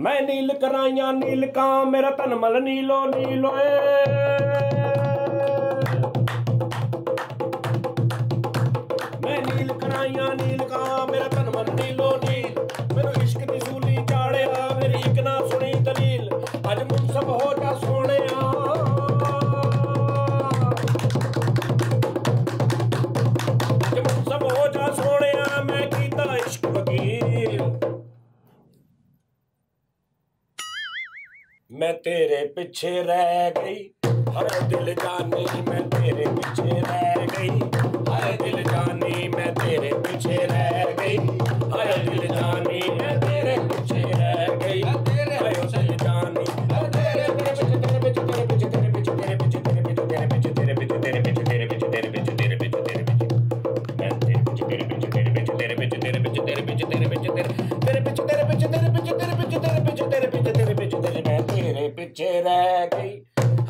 मैं नील कराइया नील का मेरा तन मल नीलो नीलो मैं नील कराइया नील का मेरा तन मल नीलो नील मेनू इश्क दी सूली चाड़िया मेरी इक ना सुनी दलील अज मुनसब हो जा सोने अज मुनसब हो जा सोने मैं कीता इश्क वकील मैं तेरे पीछे रह गई हर दिल जानी मैं तेरे पीछे रह गई हर दिल जानी मैं तेरे पीछे रह गई हर दिल जानी मैं तेरे पीछे रह गई तेरे दिल जानी तेरे पीछे तेरे पीछे तेरे पीछे तेरे पीछे तेरे पीछे तेरे पीछे तेरे पीछे तेरे पीछे तेरे पीछे तेरे पीछे तेरे पीछे तेरे पीछे तेरे पीछे मैं तेरे पीछे तेरे पीछे तेरे पीछे तेरे पीछे तेरे पीछे तेरे पीछे तेरे पीछे तेरे पीछे तेरे पीछे तेरे पीछे तेरे पीछे तेरे पीछे तेरे पीछे तेरे पीछे तेरे पीछे तेरे मैं तेरे पीछे रह गई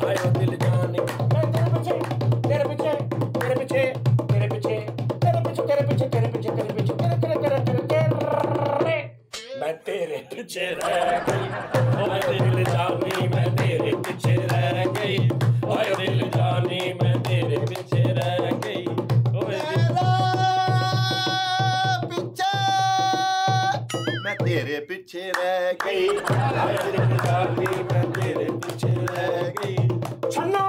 हाय दिल जाने मैं तेरे पीछे तेरे पीछे तेरे पीछे तेरे पीछे तेरे पीछे तेरे पीछे तेरे पीछे तेरे पीछे तेरे तेरे तेरे तेरे तेरे मैं तेरे पीछे रह गई हाय दिल जानी मैं तेरे पीछे रह गई हाय दिल जानी मैं तेरे पीछे रह गई मैं तेरे पीछे रह गई मैं तेरे पीछे रह गई छन्नो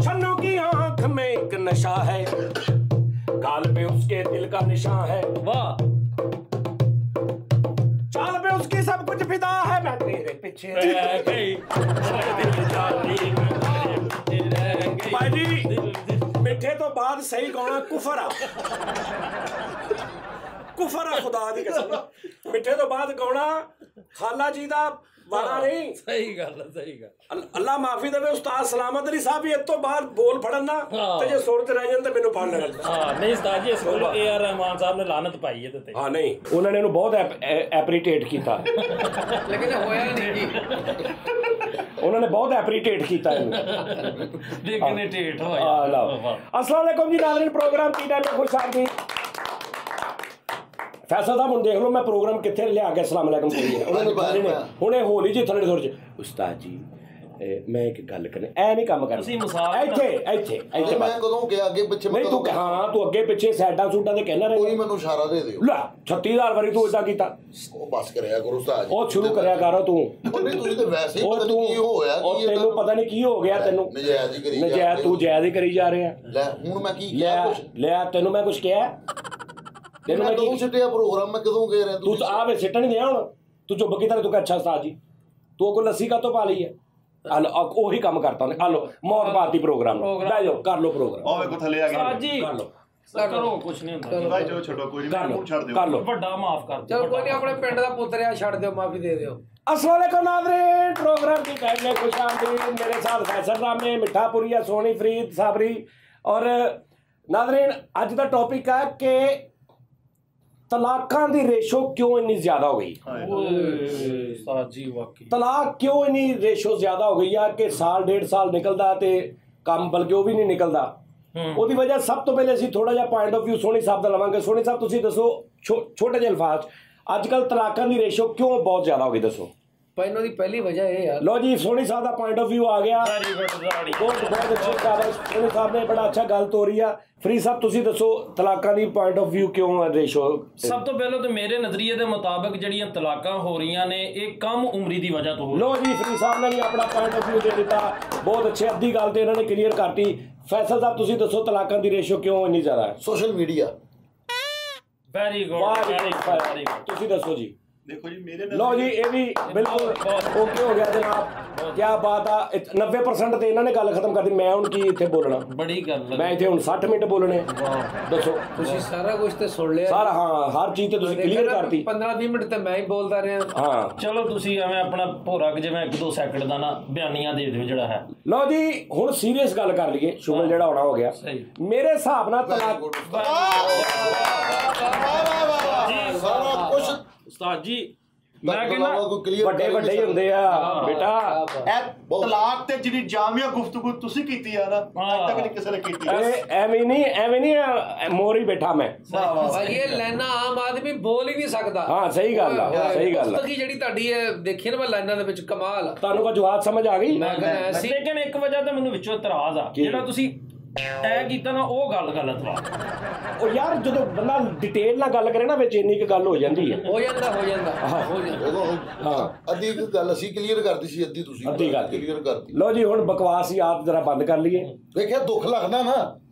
छन्नो की आंख में एक नशा है गाल पे उसके दिल का निशान है वाह चाल पे उसकी सब कुछ फिदा है मैं तेरे पीछे रह गई भाई मिठे तो बाद सही गाना कुफरा कुफरा खुदा दी कसम मिठे तो बाद गाना खाला जी दा वाला नहीं सही गल अल्लाह माफी देवे उस्ताद सलामत अली साहब ये तो बाद बोल फड़न ना ते जे सुर ते रह जान ते मेनू फड़ लेना हां नहीं उस्ताद जी इस कोल ए आर रहमान साहब ने लानत पाई है ते हां नहीं उन्होंने इहनू बहुत एप्रीटेट कीता लेकिन होया नहीं जी उन्होंने बहुत एप्रीटेट कीता देखने टेट होया अस्सलाम वालेकुम जी नाज़रीन प्रोग्राम की टाइम में खुशामदीद फैसल साहब ਹੁਣ ਦੇਖ ਲਓ ਮੈਂ ਪ੍ਰੋਗਰਾਮ ਕਿੱਥੇ ਲਿਆ ਕੇ अस्सलाम वालेकुम ਕਰੀ ਹੈ ਉਹਨਾਂ ਨੇ ਬਾਰੇ ਨੇ ਹੁਣੇ ਹੋਲੀ ਜੀ ਥੋੜੇ ਥੋੜੇ ਉਸਤਾਦ ਜੀ ਮੈਂ ਇੱਕ ਗੱਲ ਕਰਨੀ ਐ ਨਹੀਂ ਕੰਮ ਕਰਨਾ ਅਸੀਂ ਮਿਸਾਲ ਇੱਥੇ ਇੱਥੇ ਇੱਥੇ ਮੈਂ ਕਦੋਂ ਗਿਆ ਅੱਗੇ ਪਿੱਛੇ ਨਹੀਂ ਤੂੰ ਹਾਂ ਤੂੰ ਅੱਗੇ ਪਿੱਛੇ ਸਾਈਡਾਂ ਸੂਟਾਂ ਤੇ ਕਹਿਣਾ ਰਹੇ ਕੋਈ ਮੈਨੂੰ ਇਸ਼ਾਰਾ ਦੇ ਦਿਓ ਲੈ 36000 ਵਾਰੀ ਤੂੰ ਇਦਾਂ ਕੀਤਾ ਉਹ ਬਸ ਕਰਿਆ ਕਰੋ ਉਸਤਾਦ ਉਹ ਸ਼ੁਰੂ ਕਰਿਆ ਕਰ ਤੂੰ ਨਹੀਂ ਤੁਸੀਂ ਤੇ ਵੈਸੇ ਹੀ ਪਤਾ ਨਹੀਂ ਕੀ ਹੋਇਆ ਉਹ ਤੈਨੂੰ ਪਤਾ ਨਹੀਂ ਕੀ ਹੋ ਗਿਆ ਤੈਨੂੰ ਨਜਾਇਜ਼ ਹੀ ਕਰੀ ਨਜਾਇਜ਼ ਤੂੰ ਜਾਇਜ਼ ਹੀ ਕਰੀ ਜਾ ਰਿਹਾ ਲੈ ਹੁਣ ਮੈਂ ਕੀ ਕਿਹਾ ਕੁਛ ਲੈ ਤੈਨੂੰ ਮੈਂ ਕੁਛ ਕਿਹਾ ਤੈਨੂੰ ਮੈਂ ਕਦੋਂ ਛੱਡਿਆ ਪ੍ਰੋਗਰਾਮ ਮੈਂ ਕਦੋਂ ਕਹਿ ਰਿਹਾ ਤੂੰ ਆਵੇ ਸਿੱਟਣ ਨਹੀਂ ਦਿਆ ਹੁਣ ਤੂੰ ਚੁੱਪ ਕੀਤਾ ਤੂੰ ਕਹ ਅੱਛਾ ਉਸਤਾਦ ਜੀ ਤੂੰ ਕੋਈ ਲੱਸੀ ਕਾਤੋਂ ਪਾ ਲਈ ਹੈ ਉਹੀ ਕੰਮ ਕਰਤਾ ਉਹਨੇ ਹਲੋ ਮੌਤ ਪਾਤੀ ਪ੍ਰੋਗਰਾਮ ਬਹਿ ਜਾਓ ਕਰ ਲਓ ਪ੍ਰੋਗਰਾਮ ਉਹ ਵੇਖੋ ਥੱਲੇ ਆ ਗਿਆ ਉਸਤਾਦ ਜੀ ਕਰ ਲਓ ਕਰੋ ਕੁਛ ਨਹੀਂ ਹੁੰਦਾ ਭਾਈ ਜੋ ਛੱਡੋ ਕੋਈ ਨਹੀਂ ਮੈਨੂੰ ਛੱਡ ਦਿਓ ਕਰ ਲਓ ਵੱਡਾ ਮਾਫ ਕਰ ਚਲ ਕੋਈ ਨਹੀਂ ਆਪਣੇ ਪਿੰਡ ਦਾ ਪੁੱਤਰਿਆ ਛੱਡ ਦਿਓ ਮਾਫੀ ਦੇ ਦਿਓ अस्सलाम वालेकुम नाज़रीन प्रोग्राम की टाइम में खुशामदीद मेरे साथ फैसल रामे मिठापुरिया सोनी फरीद साबरी और नाज़रीन अज का टॉपिक है कि तलाकां दी रेशो क्यों इन्नी ज्यादा हो गई उस्ताद जी वाकई तलाक क्यों इन्नी रेशो ज्यादा हो गई है कि साल डेढ़ साल निकलदा ते काम बल्कि वो भी नहीं निकलदा ਉਹਦੀ ਵਜ੍ਹਾ ਸਭ ਤੋਂ ਪਹਿਲੇ ਅਸੀਂ ਥੋੜਾ ਜਿਹਾ ਪੁਆਇੰਟ ਆਫ ਵਿਊ ਸੋਨੀ ਸਾਹਿਬ ਦਾ ਲਵਾਂਗੇ ਸੋਨੀ ਸਾਹਿਬ ਤੁਸੀਂ ਦੱਸੋ ਛੋਟੇ ਜਿਹੇ ਅਲਫਾਜ਼ ਅੱਜ ਕੱਲ ਤਲਾਕਾਂ ਦੀ ਰੇਸ਼ੋ ਕਿਉਂ ਬਹੁਤ ਜ਼ਿਆਦਾ ਹੋ ਗਈ ਦੱਸੋ ਪਹਿਲਾਂ ਦੀ ਪਹਿਲੀ ਵਜ੍ਹਾ ਇਹ ਆ ਲੋ ਜੀ ਸੋਨੀ ਸਾਹਿਬ ਦਾ ਪੁਆਇੰਟ ਆਫ ਵਿਊ ਆ ਗਿਆ ਬਹੁਤ ਅੱਛੇ ਕਾਬਲ ਸੋਨੀ ਸਾਹਿਬ ਨੇ ਬੜਾ ਅੱਛਾ ਗੱਲ ਤੋਰੀ ਆ ਫਰੀਦ ਸਾਹਿਬ ਤੁਸੀਂ ਦੱਸੋ ਤਲਾਕਾਂ ਦੀ ਪੁਆਇੰਟ ਆਫ ਵਿਊ ਕਿਉਂ ਰੇਸ਼ੋ ਸਭ ਤੋਂ ਪਹਿਲਾਂ ਤੇ ਮੇਰੇ ਨਜ਼ਰੀਏ ਦੇ ਮੁਤਾਬਕ ਜਿਹੜੀਆਂ ਤਲਾਕਾਂ ਹੋ ਰਹੀਆਂ ਨੇ ਇਹ ਕਮ ਉਮਰੀ ਦੀ ਵਜ੍ਹਾ ਤੋਂ ਹੋ ਲੋ ਜੀ ਫਰੀਦ ਸਾਹਿਬ ਨੇ ਵੀ ਆਪਣਾ ਪੁਆਇੰਟ ਆਫ ਵਿਊ ਦੇ ਦਿੱਤਾ ਬਹੁਤ ਅੱਛੇ ਅੱਧੀ ਗੱਲ ਤੇ ਇਹਨਾਂ ਨੇ ਕਲੀਅਰ ਕਰਤੀ ਫੈਸਲ ਸਾਹਿਬ ਤੁਸੀਂ ਦੱਸੋ ਤਲਾਕਾਂ ਦੀ ਰੇਸ਼ੋ ਕਿਉਂ ਇੰਨੀ ਜ਼ਿਆਦਾ ਹੈ social media very good very ਤੁਸੀਂ ਦੱਸੋ ਜੀ देखो जी मेरे लो जी ये भी बिल्कुल ओके हो गया जनाब क्या बात है 90% ਤੇ ਇਹਨਾਂ ਨੇ ਗੱਲ ਖਤਮ ਕਰ ਦਿੱਤੀ ਮੈਂ ਹੁਣ ਕੀ ਇੱਥੇ ਬੋਲਣਾ ਬੜੀ ਗੱਲ ਮੈਂ ਇੱਥੇ ਹੁਣ 60 ਮਿੰਟ ਬੋਲਣੇ ਦੱਸੋ ਤੁਸੀਂ ਸਾਰਾ ਕੁਝ ਤੇ ਸੁਣ ਲਿਆ ਸਾਰਾ ਹਾਂ ਹਰ ਚੀਜ਼ ਤੇ ਤੁਸੀਂ ਕਲੀਅਰ ਕਰਤੀ 15-20 ਮਿੰਟ ਤੇ ਮੈਂ ਹੀ ਬੋਲਦਾ ਰਿਹਾ ਹਾਂ ਚਲੋ ਤੁਸੀਂ ਐਵੇਂ ਆਪਣਾ ਭੋਰਾ ਕਿ ਜਿਵੇਂ 1-2 ਸੈਕਿੰਡ ਦਾ ਨਾ ਬਿਆਨੀਆਂ ਦੇ ਦਿਓ ਜਿਹੜਾ ਹੈ ਲਓ ਜੀ ਹੁਣ ਸੀਰੀਅਸ ਗੱਲ ਕਰ ਲਈਏ ਸ਼ੁਗਲ ਜਿਹੜਾ ਹੋਣਾ ਹੋ ਗਿਆ ਮੇਰੇ ਹਿਸਾਬ ਨਾਲ ਤਲਾਕ ਸਾਰਾ ਕੁਝ ਉਸਤਾਦ ਜੀ ਮੈਂ ਕਹਿੰਦਾ ਵੱਡੇ ਵੱਡੇ ਹੀ ਹੁੰਦੇ ਆ ਬੇਟਾ। ਇਹ ਤਲਾਕ ਤੇ ਜਿਹੜੀ ਜਾਮੀਆ ਗੁਫ਼ਤਗੂ ਤੁਸੀਂ ਕੀਤੀ ਆ ਨਾ ਅੱਜ ਤੱਕ ਨਹੀਂ ਕਿਸੇ ਨੇ ਕੀਤੀ। ਐਵੇਂ ਨਹੀਂ ਮੋਰ ਹੀ ਬੈਠਾ ਮੈਂ। ਭਾਜੀ ਇਹ ਲਾਈਨਾਂ ਆਮ ਆਦਮੀ ਬੋਲ ਹੀ ਨਹੀਂ ਸਕਦਾ। ਹਾਂ ਸਹੀ ਗੱਲ ਆ, ਸਹੀ ਗੱਲ ਆ। ਪੁਸਤਕ ਜਿਹੜੀ ਤੁਹਾਡੀ ਹੈ ਦੇਖੀ ਨਾ ਮੈਂ ਲਾਈਨਾਂ ਦੇ ਵਿੱਚ ਕਮਾਲ ਆ। ਤੁਹਾਨੂੰ ਕੋਈ ਜਵਾਬ ਸਮਝ ਆ ਗਈ? ਮੈਂ ਕਹਿੰਦਾ ਐਸੀ ਲੇਕਿਨ ਇੱਕ ਵਜ੍ਹਾ ਤਾਂ ਮੈਨੂੰ ਵਿੱਚੋਂ ਇਤਰਾਜ਼ ਆ, ਜਿਹੜਾ ਤੁਸੀਂ ਐ ਕੀਤਾ ਨਾ ਉਹ ਗੱਲ ਗਲਤ ਵਾ। ਉਹ ਯਾਰ ਜਦੋਂ ਬੰਦਾ ਡਿਟੇਲ ਨਾਲ ਗੱਲ ਕਰੇ ਨਾ ਵਿੱਚ ਇੰਨੀ ਕੁ ਗੱਲ ਹੋ ਜਾਂਦੀ ਹੈ। ਹੋ ਜਾਂਦਾ ਹਾਂ ਅੱਧੀ ਇੱਕ ਗੱਲ ਅਸੀਂ ਕਲੀਅਰ ਕਰਦੀ ਸੀ, ਅੱਧੀ ਤੁਸੀਂ ਅੱਧੀ ਗੱਲ ਕਲੀਅਰ ਕਰਤੀ। ਲਓ ਜੀ ਹੁਣ ਬਕਵਾਸ ਹੀ ਆਪ ਜਰਾ ਬੰਦ ਕਰ ਲਈਏ। ਵੇਖਿਆ ਦੁੱਖ ਲੱਗਦਾ ਨਾ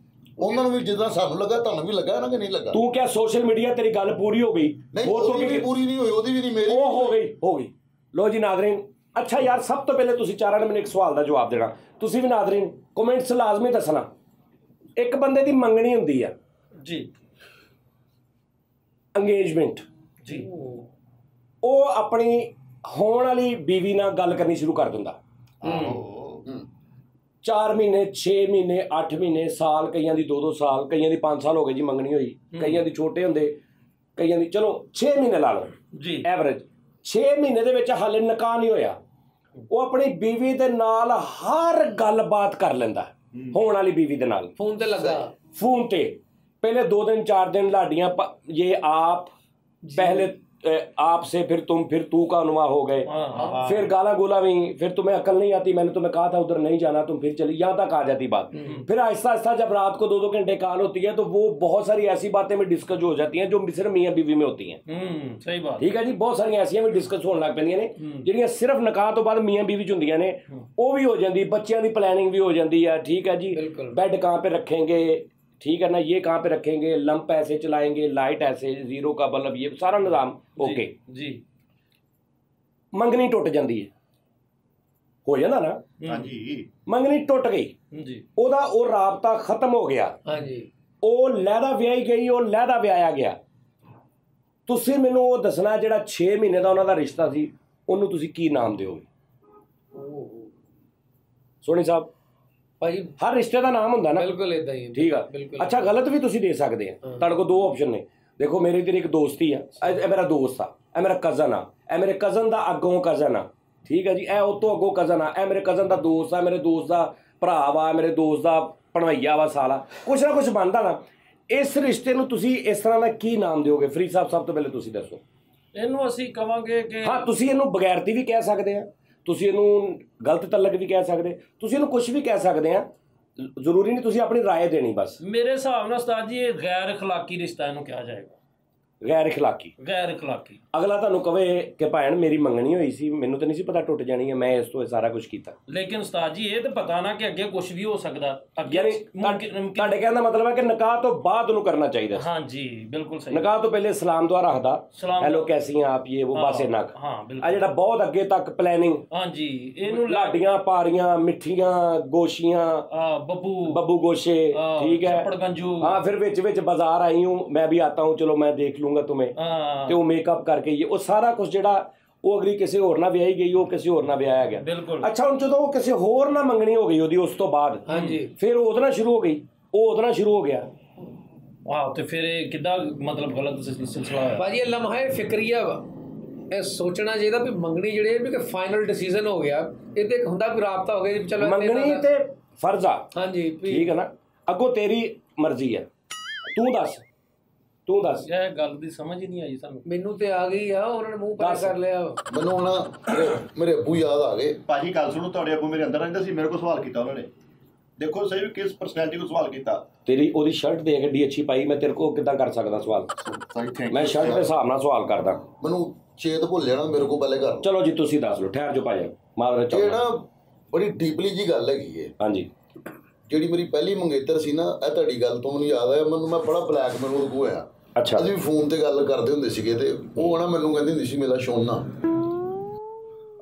ਉਹਨਾਂ ਨੂੰ ਵੀ, ਜਿੱਦਾਂ ਸਾਨੂੰ ਲੱਗਾ ਤੁਹਾਨੂੰ ਵੀ ਲੱਗਾ ਨਾ ਕਿ ਨਹੀਂ ਲੱਗਾ। ਤੂੰ ਕਿਹਾ ਸੋਸ਼ਲ ਮੀਡੀਆ ਤੇਰੀ ਗੱਲ ਪੂਰੀ ਹੋ ਗਈ? ਉਹਦੀ ਵੀ ਪੂਰੀ ਨਹੀਂ ਹੋਈ, ਉਹਦੀ ਵੀ ਨਹੀਂ, ਮੇਰੀ ਉਹ ਹੋ ਗਈ। ਲਓ ਜੀ ਨਾਜ਼ਰੀਨ, ਅੱਛਾ ਯਾਰ ਸਭ ਤੋਂ ਪਹਿਲੇ ਤੁਸੀਂ ਚਾਰਾਂ ਨੇ ਮੈਨੂੰ ਇੱਕ ਸਵਾਲ ਦਾ ਜਵਾਬ ਦੇਣਾ। ਤੁਸੀਂ ਵੀ ਨਾਜ਼ਰੀਨ ਕਮੈਂਟਸ ਲਾਜ਼ਮੀ ਦੱਸਣਾ। ਇੱਕ ਬੰਦੇ ਦੀ ਮੰਗਣੀ ਹੁੰਦੀ ਆ ਜੀ, ਅੰਗੇਜਮੈਂਟ ਜੀ, ਉਹ ਆਪਣੀ ਹੋਣ ਵਾਲੀ ਬੀਵੀ ਨਾਲ ਗੱਲ ਕਰਨੀ ਸ਼ੁਰੂ ਕਰ ਦਿੰਦਾ। 4 ਮਹੀਨੇ 6 ਮਹੀਨੇ 8 ਮਹੀਨੇ ਸਾਲ, ਕਈਆਂ ਦੀ 2-2 ਸਾਲ, ਕਈਆਂ ਦੀ 5 ਸਾਲ ਹੋ ਗਏ ਜੀ ਮੰਗਣੀ ਹੋਈ, ਕਈਆਂ ਦੀ ਛੋਟੇ ਹੁੰਦੇ, ਕਈਆਂ ਦੀ ਚਲੋ 6 ਮਹੀਨੇ ਲਾ ਲਓ ਜੀ ਐਵਰੇਜ। 6 ਮਹੀਨੇ ਦੇ ਵਿੱਚ ਹਾਲੇ ਨਿਕਾਹ ਨਹੀਂ ਹੋਇਆ, ਉਹ ਆਪਣੀ ਬੀਵੀ ਦੇ ਨਾਲ ਹਰ ਗੱਲਬਾਤ ਕਰ ਲੈਂਦਾ। ਹੋਣ ਵਾਲੀ ਬੀਵੀ ਦੇ ਨਾਲ ਫੋਨ ਤੇ ਲੱਗਾ, ਫੋਨ ਤੇ ਪਹਿਲੇ 2 दिन 4 दिन लाडियां ये आप पहले आपसे फिर तुम फिर तू का अनुमा हो गए, फिर गाला गोला भी, फिर तुम्हें अकल नहीं आती, मैंने तुम्हें कहा था उधर नहीं जाना, तुम फिर चली, यहाँ तक आ जाती बात। फिर आहिस्ता आहिस्ता जब रात को 2-2 घंटे कॉल होती है तो वो बहुत सारी ऐसी बातें में डिस्कस हो जाती हैं जो सिर्फ मियाँ बीवी में होती हैं। सही बात, ठीक है जी। बहुत सारी ऐसियां भी डिस्कस होने लग पैंदियां ने ਜਿਹੜੀਆਂ ਸਿਰਫ ਨਿਕਾਹ ਤੋਂ ਬਾਅਦ ਮੀਆਂ ਬੀਵੀ ਚ ਹੁੰਦੀਆਂ ਨੇ, ਉਹ ਵੀ ਹੋ ਜਾਂਦੀ, ਬੱਚਿਆਂ ਦੀ ਪਲੈਨਿੰਗ ਵੀ ਹੋ ਜਾਂਦੀ ਹੈ। ठीक है जी, बेड कहाँ पे रखेंगे, ठीक है ना, ये कहाँ पे रखेंगे, लंप ऐसे चलाएंगे, लाइट ऐसे, जीरो का बल्ब, ये सारा निज़ाम ओके जी। मंगनी टुट जाती है, हो जाता ना। हाँ जी, मंगनी टुट गई जी, ਉਹਦਾ ਉਹ ਰਾਬਤਾ ਖਤਮ ਹੋ ਗਿਆ। ਹਾਂਜੀ ਉਹ ਲਹਿਦਾ ਵਿਆਹੀ ਗਈ, ਉਹ ਲਹਿਦਾ ਵਿਆਹਿਆ ਗਿਆ। ਤੁਸੀਂ ਮੈਨੂੰ ਉਹ ਦੱਸਣਾ ਜਿਹੜਾ 6 ਮਹੀਨੇ ਦਾ ਉਹਨਾਂ ਦਾ ਰਿਸ਼ਤਾ ਸੀ, ਉਹਨੂੰ ਤੁਸੀਂ ਕੀ ਨਾਮ ਦਿਓਗੇ? ਸੋਨੀ ਸਾਹਿਬ, ਭਾਜੀ ਹਰ ਰਿਸ਼ਤੇ ਦਾ ਨਾਮ ਹੁੰਦਾ ਨਾ। ਬਿਲਕੁਲ ਇਦਾਂ ਹੀ, ਠੀਕ ਆ। ਅੱਛਾ ਗਲਤ ਵੀ ਤੁਸੀਂ ਦੇ ਸਕਦੇ ਆ, ਤੁਹਾਡੇ ਕੋਲ 2 ਆਪਸ਼ਨ ਨੇ। ਦੇਖੋ ਮੇਰੀ ਤੇਰੀ ਇੱਕ ਦੋਸਤੀ ਆ, ਇਹ ਮੇਰਾ ਦੋਸਤ ਆ, ਇਹ ਮੇਰਾ ਕਜ਼ਨ ਆ, ਇਹ ਮੇਰੇ ਕਜ਼ਨ ਦਾ ਅੱਗੋਂ ਕਜ਼ਨ ਆ। ਠੀਕ ਹੈ ਜੀ, ਇਹ ਉਹ ਤੋਂ ਅੱਗੋਂ ਕਜ਼ਨ ਆ, ਇਹ ਮੇਰੇ ਕਜ਼ਨ ਦਾ ਦੋਸਤ ਆ, ਮੇਰੇ ਦੋਸਤ ਦਾ ਭਰਾ ਵਾ, ਮੇਰੇ ਦੋਸਤ ਦਾ ਭਣਵਈਆ ਵਾ, ਸਾਲਾ ਕੁਛ ਨਾ ਕੁਛ ਬਣਦਾ ਨਾ। ਇਸ ਰਿਸ਼ਤੇ ਨੂੰ ਤੁਸੀਂ ਇਸ ਤਰ੍ਹਾਂ ਦਾ ਕੀ ਨਾਮ ਦਿਓਗੇ? ਫਰੀਦ ਸਾਹਿਬ ਸਭ ਤੋਂ ਪਹਿਲੇ ਤੁਸੀਂ ਦੱਸੋ। ਇਹਨੂੰ ਅਸੀਂ ਕਵਾਂਗੇ ਕਿ ਹਾਂ, ਤੁਸੀਂ ਇਹਨੂੰ ਬਗੈਰਤੀ ਵੀ ਕਹਿ ਸਕਦੇ ਆ, ਤੁਸੀਂ ਇਹਨੂੰ ਗਲਤ ਤਲਕ ਵੀ ਕਹਿ ਸਕਦੇ, ਤੁਸੀਂ ਇਹਨੂੰ ਕੁਝ ਵੀ ਕਹਿ ਸਕਦੇ ਆ, ਜ਼ਰੂਰੀ ਨਹੀਂ ਤੁਸੀਂ ਆਪਣੀ ਰਾਏ ਦੇਣੀ ਬਸ। ਮੇਰੇ ਹਿਸਾਬ ਨਾਲ ਉਸਤਾਦ ਜੀ ਇਹ ਗੈਰ ਅਖਲਾਕੀ ਰਿਸ਼ਤਾ ਇਹਨੂੰ ਕਿਹਾ ਜਾਏਗਾ। ਗੈਰ ਇਖਲਾਕੀ, ਗੈਰ ਅਖਲਾਕੀ। ਅਗਲਾ ਤੁਹਾਨੂੰ ਕਵੇ ਕਿ ਭੈਣ ਮੇਰੀ ਮੰਗਣੀ ਹੋਈ ਸੀ, ਮੈਨੂੰ ਤਾਂ ਨਹੀਂ ਸੀ ਪਤਾ ਟੁੱਟ ਜਾਣੀ ਹੈ, ਮੈਂ ਇਸ ਤੋਂ ਸਾਰਾ ਕੁਝ ਕੀਤਾ। ਲੇਕਿਨ ਉਸਤਾਦ ਜੀ ਇਹ ਤਾਂ ਪਤਾ ਨਾ ਕਿ ਅੱਗੇ ਕੁਝ ਵੀ ਹੋ ਸਕਦਾ। ਯਾਨੀ ਤੁਹਾਡੇ ਕਹਿਣ ਦਾ ਮਤਲਬ ਹੈ ਕਿ ਨਿਕਾਹ ਤੋਂ ਬਾਅਦ ਉਹਨੂੰ ਕਰਨਾ ਚਾਹੀਦਾ। ਹਾਂ ਜੀ, ਬਿਲਕੁਲ ਸਹੀ। ਨਿਕਾਹ ਤੋਂ ਪਹਿਲੇ ਸਲਾਮ ਦੁਆ ਰੱਖਦਾ, ਹੈਲੋ ਕੈਸੀ ਆ ਆਪ, ਇਹ ਉਹ ਬਸ ਇੰਨਾ। ਹਾਂ ਆ ਬਿਲਕੁਲ। ਜਿਹੜਾ ਬਹੁਤ ਅੱਗੇ ਤੱਕ ਪਲੈਨਿੰਗ, ਹਾਂ ਜੀ, ਇਹਨੂੰ ਲਾਡੀਆਂ ਪਾਰੀਆਂ, ਮਿੱਠੀਆਂ ਗੋਸ਼ੀਆਂ, बब्बू गोशे, ठीक है, हाँ, फिर विच विच बाजार आई हूँ, मैं भी आता हूँ, चलो मैं देख लूंगा तुम्हें, तो वो मेकअप करके ये वो सारा कुछ ਜਿਹੜਾ ਉਹ ਅਗਲੀ ਕਿਸੇ ਹੋਰ ਨਾਲ ਵਿਆਹੀ ਗਈ, ਉਹ ਕਿਸੇ ਹੋਰ ਨਾਲ ਵਿਆਹਿਆ ਗਿਆ। ਬਿਲਕੁਲ। ਅੱਛਾ ਹੁਣ ਜਦੋਂ ਉਹ ਕਿਸੇ ਹੋਰ ਨਾਲ ਮੰਗਣੀ ਹੋ ਗਈ ਉਹਦੀ, ਉਸ ਤੋਂ ਬਾਅਦ ਹਾਂਜੀ ਫਿਰ ਉਹਦੇ ਨਾਲ ਸ਼ੁਰੂ ਹੋ ਗਈ, ਉਹ ਉਹਦੇ ਨਾਲ ਸ਼ੁਰੂ ਹੋ ਗਿਆ। ਵਾਹ, ਤੇ ਫਿਰ ਇਹ ਕਿੱਦਾਂ ਮਤਲਬ ਗਲਤ ਸਿਲਸਿਲਾ ਹੋਇਆ? ਭਾਜੀ ਇਹ ਲਮਹਾ ਫਿਕਰੀਆ ਵਾ, ਇਹ ਸੋਚਣਾ ਚਾਹੀਦਾ ਵੀ ਮੰਗਣੀ ਜਿਹੜੇ ਵੀ ਕਿ ਫਾਈਨਲ ਡਿਸੀਜਨ ਹੋ ਗਿਆ, ਇਹ ਤੇ ਹੁੰਦਾ ਵੀ ਰਾਬਤਾ ਹੋ ਗਿਆ, ਚਲੋ ਮੰਗਣੀ ਤੇ ਫਰਜ਼ ਆ। ਹਾਂਜੀ ਠੀਕ ਹੈ ਨਾ, ਅੱਗੋਂ ਤੇਰੀ ਮਰਜ਼ੀ ਹੈ, ਤੂੰ ਦੱਸ। ਇਹ ਗੱਲ ਦੀ ਸਮਝ ਹੀ ਨਹੀਂ ਆਈ ਸਾਨੂੰ। ਮੈਨੂੰ ਤੇ ਆ ਗਈ ਆ, ਉਹਨਾਂ ਨੇ ਮੂੰਹ ਪਾ ਕਰ ਲਿਆ। ਮੈਨੂੰ ਹੁਣ ਮੇਰੇ ਅੱਬੂ ਯਾਦ ਆ ਗਏ। ਭਾਜੀ ਗੱਲ ਸੁਣੋ, ਤੁਹਾਡੇ ਅੱਬੂ ਮੇਰੇ ਅੰਦਰ ਰਹਿੰਦੇ ਸੀ, ਮੇਰੇ ਕੋਲ ਸਵਾਲ ਕੀਤਾ ਉਹਨਾਂ ਨੇ। ਦੇਖੋ ਸਹੀ ਕਿਸ ਪਰਸਨੈਲਿਟੀ ਨੂੰ ਸਵਾਲ ਕੀਤਾ। ਤੇਰੀ ਉਹਦੀ ਸ਼ਰਟ ਦੇਖ ਏਡੀ ਅੱਛੀ ਪਾਈ, ਮੈਂ ਤੇਰੇ ਕੋਲ ਕਿੱਦਾਂ ਕਰ ਸਕਦਾ ਸਵਾਲ? ਮੈਂ ਸ਼ਰਟ ਦੇ ਹਿਸਾਬ ਨਾਲ ਸਵਾਲ ਕਰਦਾ। ਮੈਨੂੰ ਚੇਤ ਭੁੱਲ ਜਾਣਾ, ਮੇਰੇ ਕੋਲ ਪਹਿਲੇ ਕਰ। ਚਲੋ ਜੀ ਤੁਸੀਂ ਦੱਸ ਲਓ, ਠਹਿਰ ਜੋ ਭਾਈ ਮਾਦਰਾ ਇਹ ਨਾ ਬੜੀ ਡੀਪਲੀ ਜੀ ਗੱਲ ਹੈਗੀ ਹੈ। ਹਾਂਜੀ, ਜਿਹੜੀ ਮੇਰੀ ਪਹਿਲੀ ਮੰਗੇਤਰ ਸੀ ਨਾ, ਇਹ ਤੁਹਾਡੀ ਗੱਲ ਤੋਂ ਮੈਨੂੰ ਯਾਦ ਆਇਆ। ਮੈਨੂੰ ਮੈਂ ਬੜਾ ਬਲੈਕਮੇਲ ਉਹਨੂੰ ਹੋਇਆ। ਅੱਛਾ, ਅਸੀਂ ਵੀ ਫੋਨ ਤੇ ਗੱਲ ਕਰਦੇ ਹੁੰਦੇ ਸੀਗੇ, ਤੇ ਉਹ ਨਾ ਮੈਨੂੰ ਕਹਿੰਦੀ ਹੁੰਦੀ ਸੀ ਮੇਰਾ ਸੋਨਾ।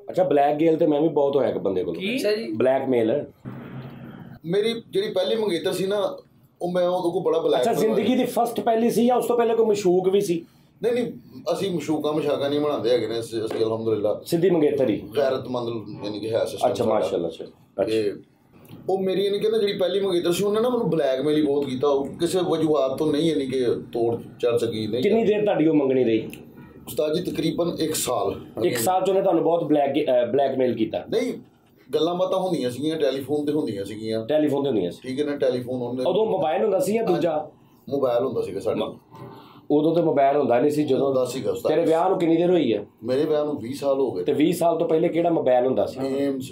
ਅੱਛਾ, ਬਲੈਕ ਗੇਲ ਤੇ ਮੈਂ ਵੀ ਬਹੁਤ ਹੋਇਆ ਇੱਕ ਬੰਦੇ ਕੋਲ। ਅੱਛਾ ਜੀ, ਬਲੈਕਮੇਲ। ਮੇਰੀ ਜਿਹੜੀ ਪਹਿਲੀ ਮੰਗੇਤਰ ਸੀ ਨਾ, ਉਹ ਮੈਂ ਉਹਦੇ ਕੋਲ ਬੜਾ ਬਲੈਕ। ਅੱਛਾ, ਜ਼ਿੰਦਗੀ ਦੀ ਫਸਟ ਪਹਿਲੀ ਸੀ ਜਾਂ ਉਸ ਤੋਂ ਪਹਿਲੇ ਕੋਈ ਮਸ਼ੂਕ ਵੀ ਸੀ? ਨਹੀਂ, ਅਸੀਂ ਮਸ਼ੂਕਾ ਮਸ਼ਾਕਾ ਨਹੀਂ ਬਣਾਉਂਦੇ ਹੈਗੇ ਨੇ, ਅਸੀਂ ਅਲਹਮਦੁਲਿਲਾ ਸਿੱਧੀ ਮੰਗੇਤਰ ਹੀ, ਗੈਰਤਮੰਦ ਯਾਨੀ ਕਿ ਹੈ ਸਿਸਟਮ। ਅੱਛਾ, ਮਾਸ਼ਾਅੱਲਾ। ਤੇ ਉਹ ਮੇਰੀ ਯਾਨੀ ਕਿ ਨਾ ਜਿਹੜੀ ਪਹਿਲੀ ਮੰਗੇਤਰ ਸੀ, ਉਹਨੇ ਨਾ ਮੈਨੂੰ ਬਲੈਕਮੇਲ ਹੀ ਬਹੁਤ ਕੀਤਾ। ਉਹ ਕਿਸੇ ਵਜੂਹਾਤ ਤੋਂ ਨਹੀਂ ਯਾਨੀ ਕਿ ਤੋੜ ਚੜ ਸਕੀ। ਨਹੀਂ, ਕਿੰਨੀ ਦੇਰ ਤੁਹਾਡੀ ਉਹ ਮੰਗਣੀ ਰਹੀ? ਉਸਤਾਦ ਜੀ ਤਕਰੀਬਨ 1 ਸਾਲ 1 ਸਾਲ 'ਚ ਉਹਨੇ ਤੁਹਾਨੂੰ ਬਹੁਤ ਬਲੈਕਮੇਲ ਕੀਤਾ? ਨਹੀਂ, ਗੱਲਾਂ ਬਾਤਾਂ ਹੁੰਦੀਆਂ ਸੀਗੀਆਂ, ਟੈਲੀਫੋਨ ਤੇ ਹੁੰਦੀਆਂ ਸੀਗੀਆਂ। ਟੈਲੀਫੋਨ ਤੇ ਹੁੰਦੀਆਂ ਸੀ, ਠੀਕ ਹੈ ਨਾ। ਟੈਲੀਫੋਨ ਉਹਨੇ, ਉਦੋਂ ਮੋਬਾਈਲ ਹੁੰਦਾ ਸੀ ਜਾਂ ਦੂਜਾ ਮੋਬਾਈਲ ਹੁੰਦਾ ਸੀਗਾ ਸਾਡਾ? ਉਦੋਂ ਤੇ ਮੋਬਾਈਲ ਹੁੰਦਾ ਨਹੀਂ ਸੀ ਜਦੋਂ ਦਾ ਸੀਗਾ ਉਸਤਾਦ। ਤੇਰੇ ਵਿਆਹ ਨੂੰ ਕਿੰਨੀ ਦੇਰ ਹੋਈ ਹੈ? ਮੇਰੇ ਵਿਆਹ ਨੂੰ 20 ਸਾਲ ਹੋ ਗਏ। ਤੇ 20 ਸਾਲ ਤੋਂ ਪਹਿਲੇ ਕਿਹੜਾ ਮੋਬਾਈਲ ਹੁੰਦਾ ਸੀ? ਏਮਸ।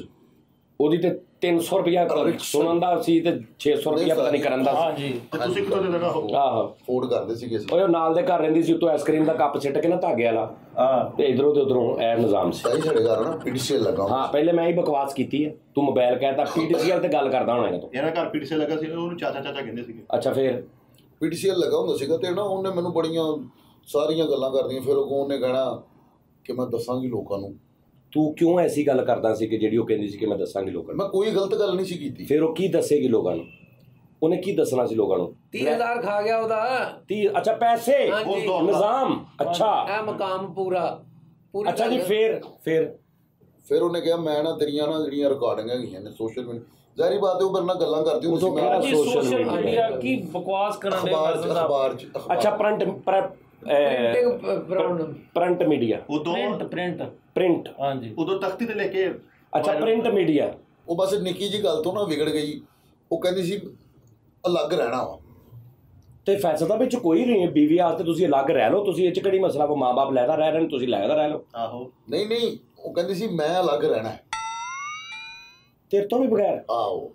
ਉਹਦੀ ਤੇ 300 ਰੁਪਇਆ ਸੁਣਨ ਦਾ ਸੀ ਤੇ 600 ਰੁਪਇਆ ਪਤਾ ਨਹੀਂ ਕਰਨ ਦਾ ਸੀ। ਹਾਂਜੀ, ਤੇ ਤੁਸੀਂ ਕਿੱਥੋਂ ਦੇ ਦੇਣਾ ਹੋ? ਆਹੋ, ਫੋਰਡ ਕਰਦੇ ਸੀਗੇ ਅਸੀਂ। ਉਹ ਨਾਲ ਦੇ ਘਰ ਰਹਿੰਦੀ ਸੀ, ਉੱਤੋਂ ਆਈਸਕ੍ਰੀਮ ਦਾ ਕੱਪ ਸਿੱਟ ਕੇ ਨਾ ਧਾਗੇ ਵਾਲਾ, ਤੇ ਇਧਰੋਂ ਤੇ ਉਧਰੋਂ ਇਹ ਨਿਜ਼ਾਮ ਸੀ। ਸਾਈ ਸਾਡੇ ਘਰ ਨਾ ਪੀਡੀਸੀਐਲ ਲੱਗਾ। ਹਾਂ, ਪਹਿਲੇ ਮੈਂ ਹੀ ਬਕਵਾਸ ਕੀਤੀ ਹੈ, ਤੂੰ ਮੋਬਾਈਲ ਕਹਿਤਾ, ਪੀਡੀਸੀਐਲ ਤੇ ਗੱਲ ਕਰਦਾ ਹੋਣਾ ਤੂੰ। ਇਹਨਾਂ ਘਰ ਪੀਡੀਸੀਐਲ ਲੱਗਾ ਸੀ, ਉਹਨੂੰ ਚਾਚਾ ਚਾਚਾ ਕਹਿੰਦੇ ਸੀਗੇ। ਅੱਛਾ, ਫਿਰ ਪੀਡੀਸੀਐਲ ਲੱਗਾ ਹੁੰਦਾ ਸੀਗਾ ਤੇ ਨਾ ਉਹਨੇ ਮੈਨੂੰ ਬੜੀਆਂ ਸਾਰੀਆਂ ਗੱਲਾਂ ਕਰਦੀਆਂ। ਫਿਰ ਉਹਨੇ ਕਹਿਣਾ ਕਿ ਮੈਂ ਦੱਸਾਂਗੀ ਲੋਕਾਂ ਨੂੰ। ਤੂੰ ਕਿਉਂ ਐਸੀ ਗੱਲ ਕਰਦਾ ਸੀ ਕਿ ਜਿਹੜੀ ਉਹ ਕਹਿੰਦੀ ਸੀ ਕਿ ਮੈਂ ਦੱਸਾਂਗੀ ਲੋਕਾਂ ਨੂੰ? ਮੈਂ ਕੋਈ ਗਲਤ ਗੱਲ ਨਹੀਂ ਸੀ ਕੀਤੀ। ਫਿਰ ਉਹ ਕੀ ਦੱਸੇਗੀ ਲੋਕਾਂ ਨੂੰ? ਉਹਨੇ ਕੀ ਦੱਸਣਾ ਸੀ ਲੋਕਾਂ ਨੂੰ? 30,000 ਖਾ ਗਿਆ ਉਹਦਾ। 30? ਅੱਛਾ, ਪੈਸੇ, ਨਿਜ਼ਾਮ। ਅੱਛਾ, ਇਹ ਮਕਾਮ ਪੂਰਾ। ਅੱਛਾ ਜੀ। ਫਿਰ ਉਹਨੇ ਕਿਹਾ ਮੈਂ ਨਾ ਤੇਰੀਆਂ ਨਾ ਜਿਹੜੀਆਂ ਰਿਕਾਰਡਿੰਗਾਂ ਹੈਗੀਆਂ ਨੇ ਸੋਸ਼ਲ ਮੀਡੀਆ, ਜ਼ਾਹਿਰ ਬਾਤ ਹੈ ਉਹ ਮੇਰੇ ਨਾਲ ਗੱਲਾਂ ਕਰਦੀ ਹੁੰਦੀ ਸੀ। ਕਿਹੜਾ ਜੀ ਸੋਸ਼ਲ ਮੀਡੀਆ ਕੀ ਬਕਵਾਸ ਕਰਨ ਦੇ ਅਖਬਾਰ ਚ। ਅੱਛਾ, ਪ੍ਰਿੰਟ ਮੀਡੀਆ। ਉਦੋਂ ਪ੍ਰਿੰਟ, ਹਾਂਜੀ, ਉਦੋਂ ਤਖਤੀ ਤੇ ਲੈ ਕੇ। ਅੱਛਾ, ਪ੍ਰਿੰਟ ਮੀਡੀਆ। ਉਹ ਬਸ ਨਿੱਕੀ ਜੀ ਗੱਲ ਤੋਂ ਨਾ ਵਿਗੜ ਗਈ। ਉਹ ਕਹਿੰਦੀ ਸੀ ਅਲੱਗ ਰਹਿਣਾ ਵਾ। ਤੇ ਫੈਸਲਾ ਵਿੱਚ ਕੋਈ ਨਹੀਂ, ਬੀਵੀ ਆਸਤੇ ਤੁਸੀਂ ਅਲੱਗ ਰਹਿ ਲਓ, ਤੁਸੀਂ ਇਹ ਚ ਕਿਹੜੀ ਮਸਲਾ? ਮਾਂ ਬਾਪ ਲੈਦਾ ਰਹਿ ਰਹੇ ਨੇ, ਤੁਸੀਂ ਲੈਦਾ ਰਹਿ ਲਓ। ਆਹੋ, ਨਹੀਂ, ਉਹ ਕਹਿੰਦੀ ਸੀ ਮੈਂ ਅਲੱਗ ਰਹਿਣਾ ਤੇਰੇ ਤੋਂ ਵੀ ਬਗੈਰ। ਆਹੋ,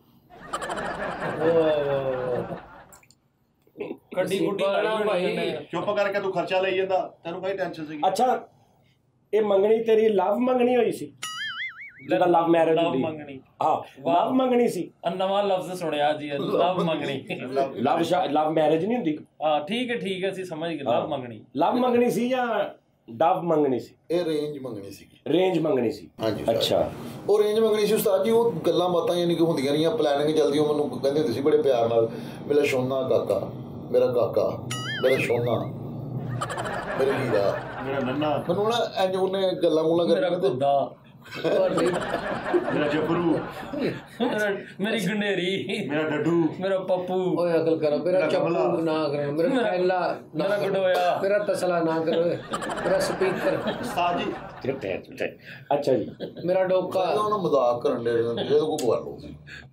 ਕੱਡੀ ਗੁੱਡੀ ਲਾਈ। ਚੁੱਪ ਕਰਕੇ ਤੂੰ ਖਰਚਾ ਲਈ ਜਾਂਦਾ, ਤੈਨੂੰ ਕੋਈ ਟੈਨਸ਼ਨ ਸੀ? ਅੱਛਾ, ਇਹ ਮੰਗਣੀ ਤੇਰੀ ਲਵ ਮੰਗਣੀ ਹੋਈ ਸੀ? ਜਿਹਦਾ ਲਵ ਮੈਰਿਜ ਹੁੰਦੀ? ਹਾਂ, ਲਵ ਮੰਗਣੀ ਸੀ। ਨਵਾਂ ਲਫ਼ਜ਼ ਸੁਣਿਆ ਜੀ, ਲਵ ਮੰਗਣੀ। ਲਵ ਮੈਰਿਜ ਨਹੀਂ ਹੁੰਦੀ? ਹਾਂ, ਠੀਕ ਹੈ, ਅਸੀਂ ਸਮਝ ਗਏ। ਲਵ ਮੰਗਣੀ, ਲਵ ਮੰਗਣੀ ਸੀ ਜਾਂ ਡਵ ਮੰਗਣੀ ਸੀ? ਇਹ ਰੇਂਜ ਮੰਗਣੀ ਸੀ। ਰੇਂਜ ਮੰਗਣੀ ਸੀ। ਹਾਂਜੀ। ਅੱਛਾ, ਉਹ ਰੇਂਜ ਮੰਗਣੀ ਸੀ ਉਸਤਾਦ ਜੀ। ਉਹ ਗੱਲਾਂ ਬਾਤਾਂ ਯਾਨੀ ਕਿ ਹੁੰਦੀਆਂ ਰਹੀਆਂ, ਪਲੈਨਿੰਗ ਚੱਲਦੀ। ਉਹ ਮੈਨੂੰ ਕਹਿੰਦੇ ਹੁੰਦੇ ਸੀ ਬੜੇ ਪਿਆਰ ਨਾਲ, ਮੇਰਾ ਸੋਨਾ ਕਾਕਾ, ਮੇਰਾ ਕਾਕਾ, ਮੇਰਾ ਸੋਨਾ, ਮੇਰੇ ਵੀਰਾ, ਮੇਰਾ ਨੰਨਾ। ਮੈਨੂੰ ਨਾ ਇੰਜ ਉਹਨੇ ਗੱਲਾਂ ਗੁੱਲਾਂ ਮੇਰਾ ਖੁੱਦਾ, ਮੇਰਾ ਜਫਰੂ, ਮੇਰੀ ਗੰਡੇਰੀ, ਮੇਰਾ ਡੱਡੂ, ਮੇਰਾ ਪੱਪੂ। ਓਏ ਅਕਲ ਕਰੋ, ਮੇਰਾ ਚੱਪੂ ਨਾ ਕਰੋ, ਮੇਰਾ ਥੈਲਾ, ਮੇਰਾ ਗਡੋਇਆ, ਮੇਰਾ ਤਸਲਾ ਨਾ ਕਰੋ, ਮੇਰਾ ਸਪੀਕਰ। ਉਸਤਾਦ ਜੀ। ਅੱਛਾ ਜੀ। ਮੇਰਾ ਡੋਕਾ। ਉਹਨਾਂ ਮਜ਼ਾਕ ਕਰਨ ਦੇ ਇਹਦੇ ਕੋਲ ਕਰ ਲਓ।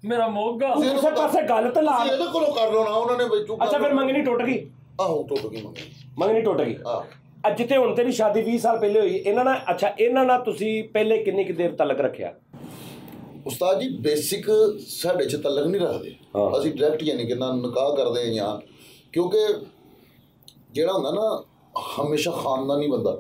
ਮੇਰਾ ਮੋਗਾ। ਉਸੇ ਪਾਸੇ ਗੱਲ ਤਾਂ ਲਾ। ਇਹਦੇ ਕੋਲੋਂ ਕਰ ਲਓ ਨਾ, ਉਹਨਾਂ ਨੇ ਵਿੱਚੋਂ। ਅੱਛਾ, ਫਿਰ ਮੰਗਣੀ ਟੁੱਟ ਗਈ? ਆਹੋ, ਟੁੱਟ ਗਈ ਮੰਗਣੀ ਟੁੱਟ ਗਈ। ਆਹ, ਅੱਜ ਜਿੱਥੇ ਹੁਣ ਤੇਰੀ ਸ਼ਾਦੀ 20 ਸਾਲ ਪਹਿਲੇ ਹੋਈ, ਇਹਨਾਂ ਨਾਲ, ਅੱਛਾ, ਇਹਨਾਂ ਨਾਲ ਤੁਸੀਂ ਪਹਿਲੇ ਕਿੰਨੀ ਕੁ ਦੇਰ ਤਲਕ ਰੱਖਿਆ? ਉਸਤਾਦ ਜੀ ਬੇਸਿਕ ਸਾਡੇ 'ਚ ਤਲਕ ਨਹੀਂ ਰੱਖਦੇ। ਅਸੀਂ ਡਾਇਰੈਕਟ ਯਾਨੀ ਕਿ ਨਾ ਨਿਕਾਹ ਕਰਦੇ ਹਾਂ ਜਾਂ, ਕਿਉਂਕਿ ਜਿਹੜਾ ਹੁੰਦਾ ਨਾ ਹਮੇਸ਼ਾ ਖਾਨਦਾਨੀ ਬੰਦਾ,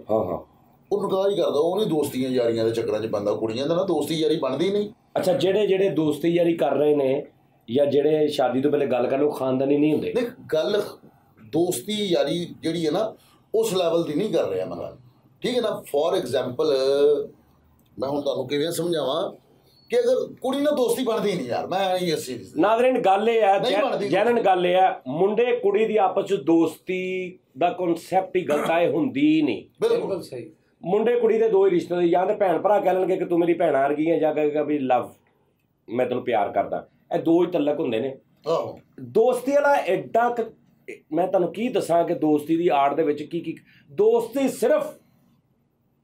ਉਹ ਨਿਕਾਹ ਹੀ ਕਰਦਾ। ਉਹ ਨਹੀਂ ਦੋਸਤੀਆਂ ਯਾਰੀਆਂ ਦੇ ਚੱਕਰਾਂ 'ਚ ਬੰਦਾ। ਕੁੜੀਆਂ ਦਾ ਨਾ ਦੋਸਤੀ ਯਾਰੀ ਬਣਦੀ ਨਹੀਂ। ਅੱਛਾ, ਜਿਹੜੇ ਦੋਸਤੀ ਯਾਰੀ ਕਰ ਰਹੇ ਨੇ ਜਾਂ ਜਿਹੜੇ ਸ਼ਾਦੀ ਤੋਂ ਪਹਿਲੇ ਗੱਲ ਕਰਨ, ਉਹ ਖਾਨਦਾਨੀ ਨਹੀਂ ਹੁੰਦੇ? ਦੇਖ, ਗੱਲ ਦੋਸਤੀ ਯਾਰੀ ਜਿਹੜੀ ਹੈ ਨਾ ਉਸ ਲੈਵਲ ਦੀ ਨਹੀਂ ਕਰ ਰਿਹਾ ਮੈਂ ਗੱਲ, ਠੀਕ ਹੈ ਨਾ। ਫੋਰ ਐਗਜ਼ਾਮਪਲ ਮੈਂ ਹੁਣ ਤੁਹਾਨੂੰ ਕਿਵੇਂ ਸਮਝਾਵਾਂ ਕਿ ਅਗਰ ਕੁੜੀ ਨਾਲ ਦੋਸਤੀ ਬਣਦੀ ਨਹੀਂ ਯਾਰ, ਮੈਂ ਨਹੀਂ ਅਸੀਂ ਨਾਜ਼ਰੀਨ, ਗੱਲ ਇਹ ਹੈ, ਜੈਨੂਇਨ ਗੱਲ ਇਹ ਹੈ, ਮੁੰਡੇ ਕੁੜੀ ਦੀ ਆਪਸ 'ਚ ਦੋਸਤੀ ਦਾ ਕਨਸੈਪਟ ਹੀ ਗਲਤ ਹੈ, ਹੁੰਦੀ ਨਹੀਂ। ਬਿਲਕੁਲ ਸਹੀ। ਮੁੰਡੇ ਕੁੜੀ ਦੇ ਦੋ ਹੀ ਰਿਸ਼ਤੇ ਹੁੰਦੇ, ਜਾਂ ਤਾਂ ਭੈਣ ਭਰਾ ਕਹਿ ਲੈਣਗੇ ਕਿ ਤੂੰ ਮੇਰੀ ਭੈਣ ਵਰਗੀ ਹੈ, ਜਾਂ ਕਹੇਗਾ ਵੀ ਲਵ, ਮੈਂ ਤੈਨੂੰ ਪਿਆਰ ਕਰਦਾ। ਇਹ ਦੋ ਹੀ ਤਲਕ ਹੁੰਦੇ ਨੇ। ਆਹੋ, ਦੋਸਤੀ ਵਾਲਾ ਐਡਾ, ਮੈਂ ਤੁਹਾਨੂੰ ਕੀ ਦੱਸਾਂ ਕਿ ਦੋਸਤੀ ਦੀ ਆੜ ਦੇ ਵਿੱਚ ਕੀ ਦੋਸਤੀ ਸਿਰਫ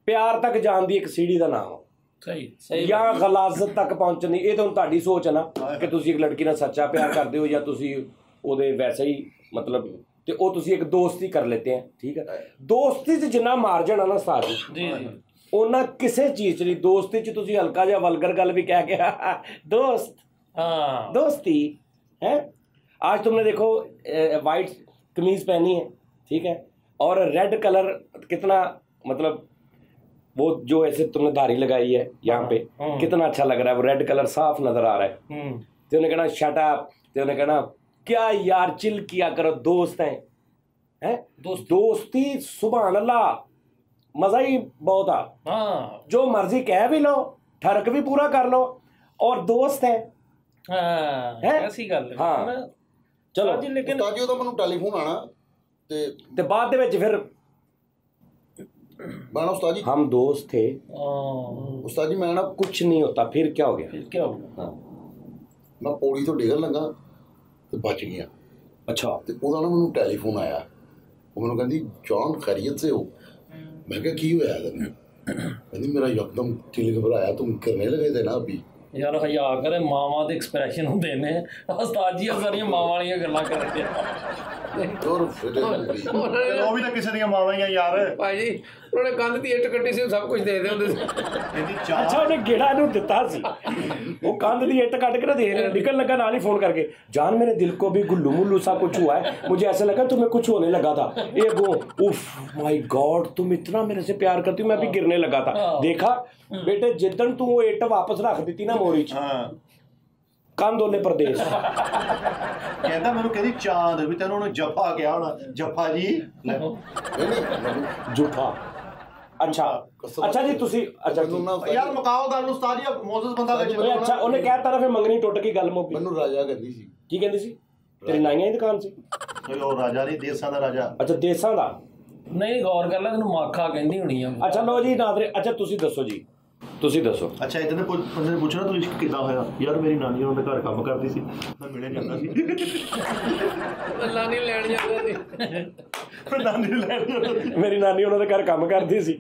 ਪਿਆਰ ਤੱਕ ਜਾਣ ਦੀ ਇੱਕ ਸੀੜੀ ਦਾ ਨਾਮ। ਸਹੀ। ਜਾਂ ਗਲਾਜ਼ਤ ਤੱਕ ਪਹੁੰਚਣ ਦੀ। ਇਹ ਤਾਂ ਤੁਹਾਡੀ ਸੋਚ ਹੈ ਨਾ ਕਿ ਤੁਸੀਂ ਇੱਕ ਲੜਕੀ ਨਾਲ ਸੱਚਾ ਪਿਆਰ ਕਰਦੇ ਹੋ ਜਾਂ ਤੁਸੀਂ ਉਹਦੇ ਵੈਸੇ ਹੀ ਮਤਲਬ, ਤੇ ਉਹ ਤੁਸੀਂ ਇੱਕ ਦੋਸਤੀ ਕਰ ਲੈਤੇ ਹੈ, ਠੀਕ ਹੈ। ਦੋਸਤੀ 'ਚ ਜਿੰਨਾ ਮਾਰਜਨ ਆ ਨਾ ਸਾਡੀ ਜੀ, ਉਹਨਾਂ ਕਿਸੇ ਚੀਜ਼ 'ਚ ਨਹੀਂ। ਦੋਸਤੀ 'ਚ ਤੁਸੀਂ ਹਲਕਾ ਜਿਹਾ ਵਲਗਰ ਗੱਲ ਵੀ ਕਹਿ ਕੇ ਦੋਸਤ, हाँ दोस्ती है। आज तुमने देखो वाइट कमीज पहनी है, ठीक है, और रेड कलर कितना, मतलब वो जो ऐसे तुमने धारी लगाई है यहाँ पे, कितना अच्छा लग रहा है। वो रेड कलर साफ नजर आ रहा है। तो उन्हें कहना शट अप, तो उन्हें कहना क्या यार चिल किया करो, दोस्त हैं दोस्ती सुभान अल्लाह, मजा ही बहुत आ। जो मर्जी कह भी लो, ठरक भी पूरा कर लो, और दोस्त है। ऐसी गल। हाँ चलो जी, लेकिन ਉਸਤਾਦ ਜੀ ਉਹਦਾ ਮੈਨੂੰ ਟੈਲੀਫੋਨ ਆਣਾ ਤੇ बाद ਦੇ ਵਿੱਚ ਫਿਰ ਬਾਣਾ ਉਸਤਾਦ ਜੀ हम दोस्त थे, ਉਸਤਾਦ ਜੀ ਮੈਂ ਨਾ कुछ नहीं होता, फिर क्या हो गया? फिर क्या होगा? हाँ ਮੈਂ ਪੌੜੀ ਤੋਂ ਡਿੱਗਣ ਲੱਗਾ ਤੇ ਬਚ ਗਿਆ। अच्छा, ਤੇ ਉਹਦਾ ਨਾ ਮੈਨੂੰ ਟੈਲੀਫੋਨ ਆਇਆ। ਉਹ ਮੈਨੂੰ ਕਹਿੰਦੀ ਜੌਨ ਖੈਰੀਅਤ ਸੇ ਹੋ? मैं क्या की होया तैਨੂੰ कहती मेरा यकदम दिल घबराया तुम करने लगे थे ना अभी ਯਾਰ ਹਯਾ ਕਰੇ ਮਾਵਾਂ ਦੇ ਐਕਸਪ੍ਰੈਸ਼ਨ ਹੁੰਦੇ ਨੇ ਉਸਤਾਦ ਜੀ ਸਾਰੀਆਂ ਮਾਵਾਂ ਵਾਲੀਆਂ ਗੱਲਾਂ ਕਰਦੇ और फिर ਉਹ ਵੀ ਤਾਂ ਕਿਸੇ ਦੀਆਂ ਮਾਵਾਂ ਹੀ ਆ ਯਾਰ ਭਾਜੀ ਉਹਨੇ ਕੰਧ ਦੀ ਇੱਟ ਕੱਟੀ ਸੀ ਸਭ ਕੁਝ ਦੇਖਦੇ ਹੁੰਦੇ ਸੀ ਇਹਦੀ ਚਾਹ ਅੱਛਾ ਉਹਨੇ ਗੇੜਾ ਇਹਨੂੰ ਦਿੱਤਾ ਸੀ ਉਹ ਕੰਧ ਦੀ ਇੱਟ ਕੱਢ ਕੇ ਨਾ ਦੇਖ ਰਿਹਾ निकल लगा नाल ही फोन करके जान मेरे दिल को भी गुल्लू मुल्लू सा कुछ हुआ है मुझे ऐसा लगा तुम्हें कुछ होने लगा था ये वो उफ माय गॉड तुम इतना मेरे से प्यार करती हो मैं भी गिरने लगा था देखा बेटे जिद्दन तू वो ਇੱਟ वापस रख दी ना मोरी च ਹਾਂ कंदोले प्रदेश ਕਹਿੰਦਾ ਮੈਨੂੰ ਕਹਿੰਦੀ ਚਾਂਦ ਵੀ ਤੈਨੂੰ ਉਹਨੂੰ ਜੱਫਾ ਕਿਹਾ ਹੋਣਾ ਜੱਫਾ ਜੀ ਲੈ झूठा अच्छा अच्छा जी ਤੁਸੀਂ अच्छा ਯਾਰ ਮੁਕਾਓ ਗੱਲ ਨੂੰ ਉਸਤਾਦ ਜੀ ਮੋਜ਼ਸ ਬੰਦਾ ਵਿੱਚ ਓਏ ਅੱਛਾ ਉਹਨੇ ਕਹਿਤਾ ਨਾ ਫਿਰ ਮੰਗਣੀ ਟੁੱਟ ਗਈ ਗੱਲ ਮੁੱਕ ਗਈ ਮੈਨੂੰ ਰਾਜਾ ਕਹਿੰਦੀ ਸੀ ਕੀ ਕਹਿੰਦੀ ਸੀ ਤੇਰੀ ਨਾਈਆਂ ਦੀ ਦੁਕਾਨ ਸੀ ਉਹ ਰਾਜਾ ਨਹੀਂ ਦੇਸਾਂ ਦਾ ਰਾਜਾ ਅੱਛਾ ਦੇਸਾਂ ਦਾ ਨਹੀਂ ਗੌਰ ਕਰ ਲੈ ਤੈਨੂੰ ਮਾਖਾ ਕਹਿੰਦੀ ਹੋਣੀ ਆ ਅੱਛਾ ਲੋ ਜੀ ਨਾਦਰੇ ਅੱਛਾ ਤੁਸੀਂ ਦੱਸੋ ਜੀ ਤੁਸੀਂ ਦੱਸੋ ਅੱਛਾ ਇਦਾਂ ਦੇ ਬੰਦੇ ਨੇ ਪੁੱਛਣਾ ਤੂੰ ਇਸ਼ਕ ਕਿੱਦਾਂ ਹੋਇਆ ਯਾਰ ਮੇਰੀ ਨਾਨੀ ਉਹਨਾਂ ਦੇ ਘਰ ਕੰਮ ਕਰਦੀ ਸੀ ਮੈਂ ਮਿਲੇ ਜਾਂਦਾ ਸੀ ਅੱਲਾ ਨਹੀਂ ਲੈਣ ਜਾਂਦੇ ਸੀ ਮੈਂ ਨਾਨੀ ਨੂੰ ਲੈਣ ਜਾਂਦਾ ਸੀ ਮੇਰੀ ਨਾਨੀ ਉਹਨਾਂ ਦੇ ਘਰ ਕੰਮ ਕਰਦੀ ਸੀ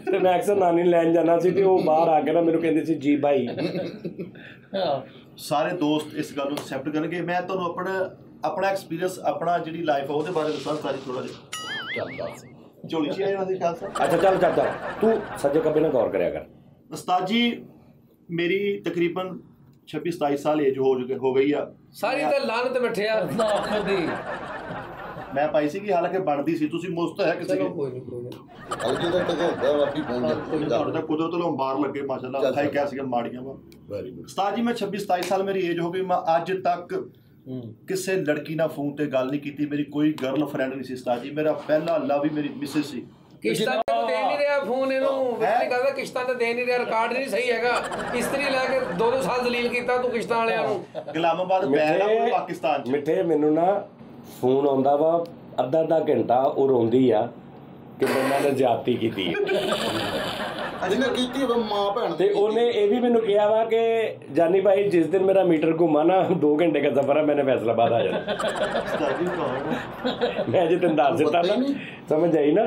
ਤੇ ਮੈਂ ਅਕਸਰ ਨਾਨੀ ਨੂੰ ਲੈਣ ਜਾਣਾ ਸੀ ਤੇ ਉਹ ਬਾਹਰ ਆ ਕੇ ਨਾ ਮੈਨੂੰ ਕਹਿੰਦੇ ਸੀ ਜੀ ਭਾਈ ਸਾਰੇ ਦੋਸਤ ਇਸ ਗੱਲ ਨੂੰ ਐਕਸੈਪਟ ਕਰਨਗੇ ਮੈਂ ਤੁਹਾਨੂੰ ਆਪਣਾ ਐਕਸਪੀਰੀਅੰਸ ਆਪਣਾ ਜਿਹੜੀ ਲਾਈਫ ਹੈ ਉਹਦੇ ਬਾਰੇ ਦੱਸਾਂ ਸਾਰੀ ਥੋੜਾ ਜਿਹਾ ਚੱਲਦਾ ਸੀ ਝੋਲੀ ਚ ਆਇਆ ਸੀ ਖਾਲਸਾ ਅੱਛਾ ਚੱਲ ਤੂੰ ਸੱਜੇ ਕੱਬੇ ਨਾਲ ਗੌਰ ਕਰਿਆ ਕਰ ਉਸਤਾਦ ਜੀ ਮੇਰੀ ਤਕਰੀਬਨ 26-27 ਸਾਲ ਏਜ ਹੋ ਗਈ ਆ ਸਾਰੀ ਤਾਂ ਲਾਨਤ ਮਠਿਆ ਖੁਦੀ ਮੈਂ ਪਾਈ ਸੀ ਕਿ ਹਾਲਾਂਕਿ ਬਣਦੀ ਸੀ ਤੁਸੀਂ ਮੁਸਤ ਹੈ ਕਿਸੇ ਚਲੋ ਨੂੰ ਕੋਈ ਨਹੀਂ ਅਲਗੇ ਦਾ ਤੱਕ ਹੁੰਦਾ ਵਾਪੀ ਪਹੁੰਚ ਤੁਹਾਡੇ ਜਾਂਦਾ ਤਾਂ ਕੁਦਰਤ ਵੱਲੋਂ ਅੰਬਾਰ ਲੱਗੇ ਮਾਸ਼ਾਅੱਲਾ ਹਾਈ ਕਹਿ ਸੀਗੇ ਮਾੜੀਆਂ ਵਾ ਵੈਰੀ ਗੁੱਡ ਉਸਤਾਦ ਜੀ ਮੈਂ 26-27 ਸਾਲ ਮੇਰੀ ਏਜ ਹੋ ਗਈ ਮੈਂ ਅੱਜ ਤੱਕ ਕਿਸੇ ਲੜਕੀ ਨਾਲ ਫੋਨ ਤੇ ਗੱਲ ਨਹੀਂ ਕੀਤੀ ਮੇਰੀ ਕੋਈ ਗਰਲ ਫਰੈਂਡ ਨਹੀਂ ਸੀ ਉਸਤਾਦ ਜੀ ਮੇਰਾ ਪਹਿਲਾ ਲਵ ਹੀ ਮੇਰੀ ਮਿਸਿਸ ਸੀ ਕਿਸ਼ਤਾਂ ਤੇ ਦੇ ਨਹੀਂ ਰਿਹਾ ਫੋਨ ਇਹਨੂੰ ਵਿਕਰੀ ਕਰਦਾ ਕਿਸ਼ਤਾਂ ਤੇ ਦੇ ਨਹੀਂ ਰਿਹਾ ਰਿਕਾਰਡ ਨਹੀਂ ਸਹੀ ਹੈਗਾ ਇਸਤਰੀ ਲੈ ਕੇ 2 ਸਾਲ ਦਲੀਲ ਕੀਤਾ ਤੂੰ ਕਿਸ਼ਤਾਂ ਵਾਲਿਆਂ ਨੂੰ ਗੁਲਾਮਾਬਾਦ ਮੈਂ ਨਾ ਪਾਕਿਸਤਾਨ ਚ ਮਿੱਠੇ ਮੈਨੂੰ ਨਾ ਫੋਨ ਆਉਂਦਾ ਵਾ ਅੱਧਾ ਘੰਟਾ ਉਹ ਰੋਂਦੀ ਆ ਕਿ ਮੈਂ ਨੇ ਜ਼ਿਆਦਤੀ ਕੀਤੀ ਜਿਹਨੇ ਕੀਤੀ ਹੋਵੇ ਮਾਂ ਭੈਣ ਤੇ ਉਹਨੇ ਇਹ ਵੀ ਮੈਨੂੰ ਕਿਹਾ ਵਾ ਕਿ ਜਾਨੀ ਭਾਈ ਜਿਸ ਦਿਨ ਮੇਰਾ मीटर घूमा ना 2 घंटे का सफर है मैंने फैसलाबाद आ जाना ਉਸਤਾਦ ਜੀ ਕੌਣ मैं जो तेन दस दिता ना समझ आई ना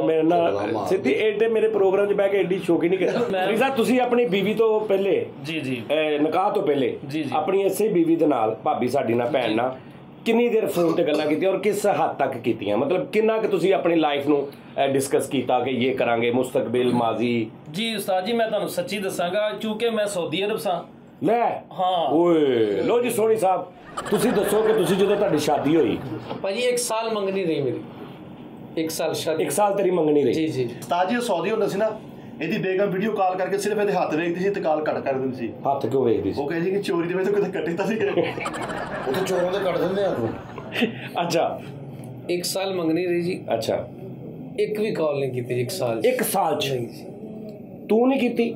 मेरे ना सिद्धि एडे मेरे प्रोग्राम च बह के एडी शौकी नहीं कर ਤੁਸੀਂ ਆਪਣੀ ਬੀਵੀ ਤੋਂ ਪਹਿਲੇ ਜੀ ਜੀ ਨਿਕਾਹ ਤੋਂ ਪਹਿਲੇ ਆਪਣੀ ਇਸੇ ਬੀਵੀ ਦੇ ਨਾਲ ਭਾਬੀ ਸਾਡੀ ਨਾਲ ਭੈਣ ਨਾਲ ਕਿੰਨੀ ਦੇਰ ਫੋਨ ਤੇ ਗੱਲਾਂ ਕੀਤੀਆਂ ਔਰ ਕਿਸ ਹੱਦ ਤੱਕ ਕੀਤੀਆਂ ਮਤਲਬ ਕਿੰਨਾ ਕਿ ਤੁਸੀਂ ਆਪਣੀ ਲਾਈਫ ਨੂੰ ਡਿਸਕਸ ਕੀਤਾ ਕਿ ਇਹ ਕਰਾਂਗੇ ਮੁਸਤਕਬਲ ਮਾਜ਼ੀ ਜੀ ਉਸਤਾਦ ਜੀ ਮੈਂ ਤੁਹਾਨੂੰ ਸੱਚੀ ਦੱਸਾਂਗਾ ਕਿਉਂਕਿ ਮੈਂ ਸਾਊਦੀ ਅਰਬ ਸਾਂ ਲੈ ਹਾਂ ਓਏ ਲੋ ਜੀ ਸੋਹਣੀ ਸਾਹਿਬ ਤੁਸੀਂ ਦੱਸੋ ਕਿ ਤੁਸੀਂ ਜਦੋਂ ਤੁਹਾਡੀ ਸ਼ਾਦੀ ਹੋਈ ਭਾਜੀ 1 ਸਾਲ ਮੰਗਣੀ ਰਹੀ ਮੇਰੀ 1 ਸਾਲ ਸ਼ਾਦੀ 1 ਸਾਲ ਤੇਰੀ ਮੰਗਣੀ ਰਹੀ ਜੀ ਜੀ ਉਸਤਾਦ ਜੀ ਸਾਊਦੀ ਹੁੰਦਾ ਸੀ ਨਾ ਇਹਦੀ ਬੇਗਮ ਵੀਡੀਓ ਕਾਲ ਕਰਕੇ ਸਿਰਫ ਇਹਦੇ ਹੱਥ ਵੇਖਦੀ ਸੀ ਤੇ ਕਾਲ ਕੱਟ ਕਰ ਦਿੰਦੀ ਸੀ ਹੱਥ ਕਿਉਂ ਵੇਖਦੀ ਸੀ ਉਹ ਕਹਿੰਦੀ ਕਿ ਚੋਰੀ ਦੇ ਵਿੱਚ ਕਿਤੇ ਕੱਟੀ ਤਾਂ ਸੀ ਉੱਥੇ ਚੋਰਾਂ ਦੇ ਕੱਢ ਦਿੰਦੇ ਆ ਤੂੰ ਅੱਛਾ 1 ਸਾਲ ਮੰਗਣੀ ਰਹੀ ਜੀ ਅੱਛਾ ਇੱਕ ਵੀ ਕਾਲ ਨਹੀਂ ਕੀਤੀ 1 ਸਾਲ 1 ਸਾਲ ਚ ਤੂੰ ਨਹੀਂ ਕੀਤੀ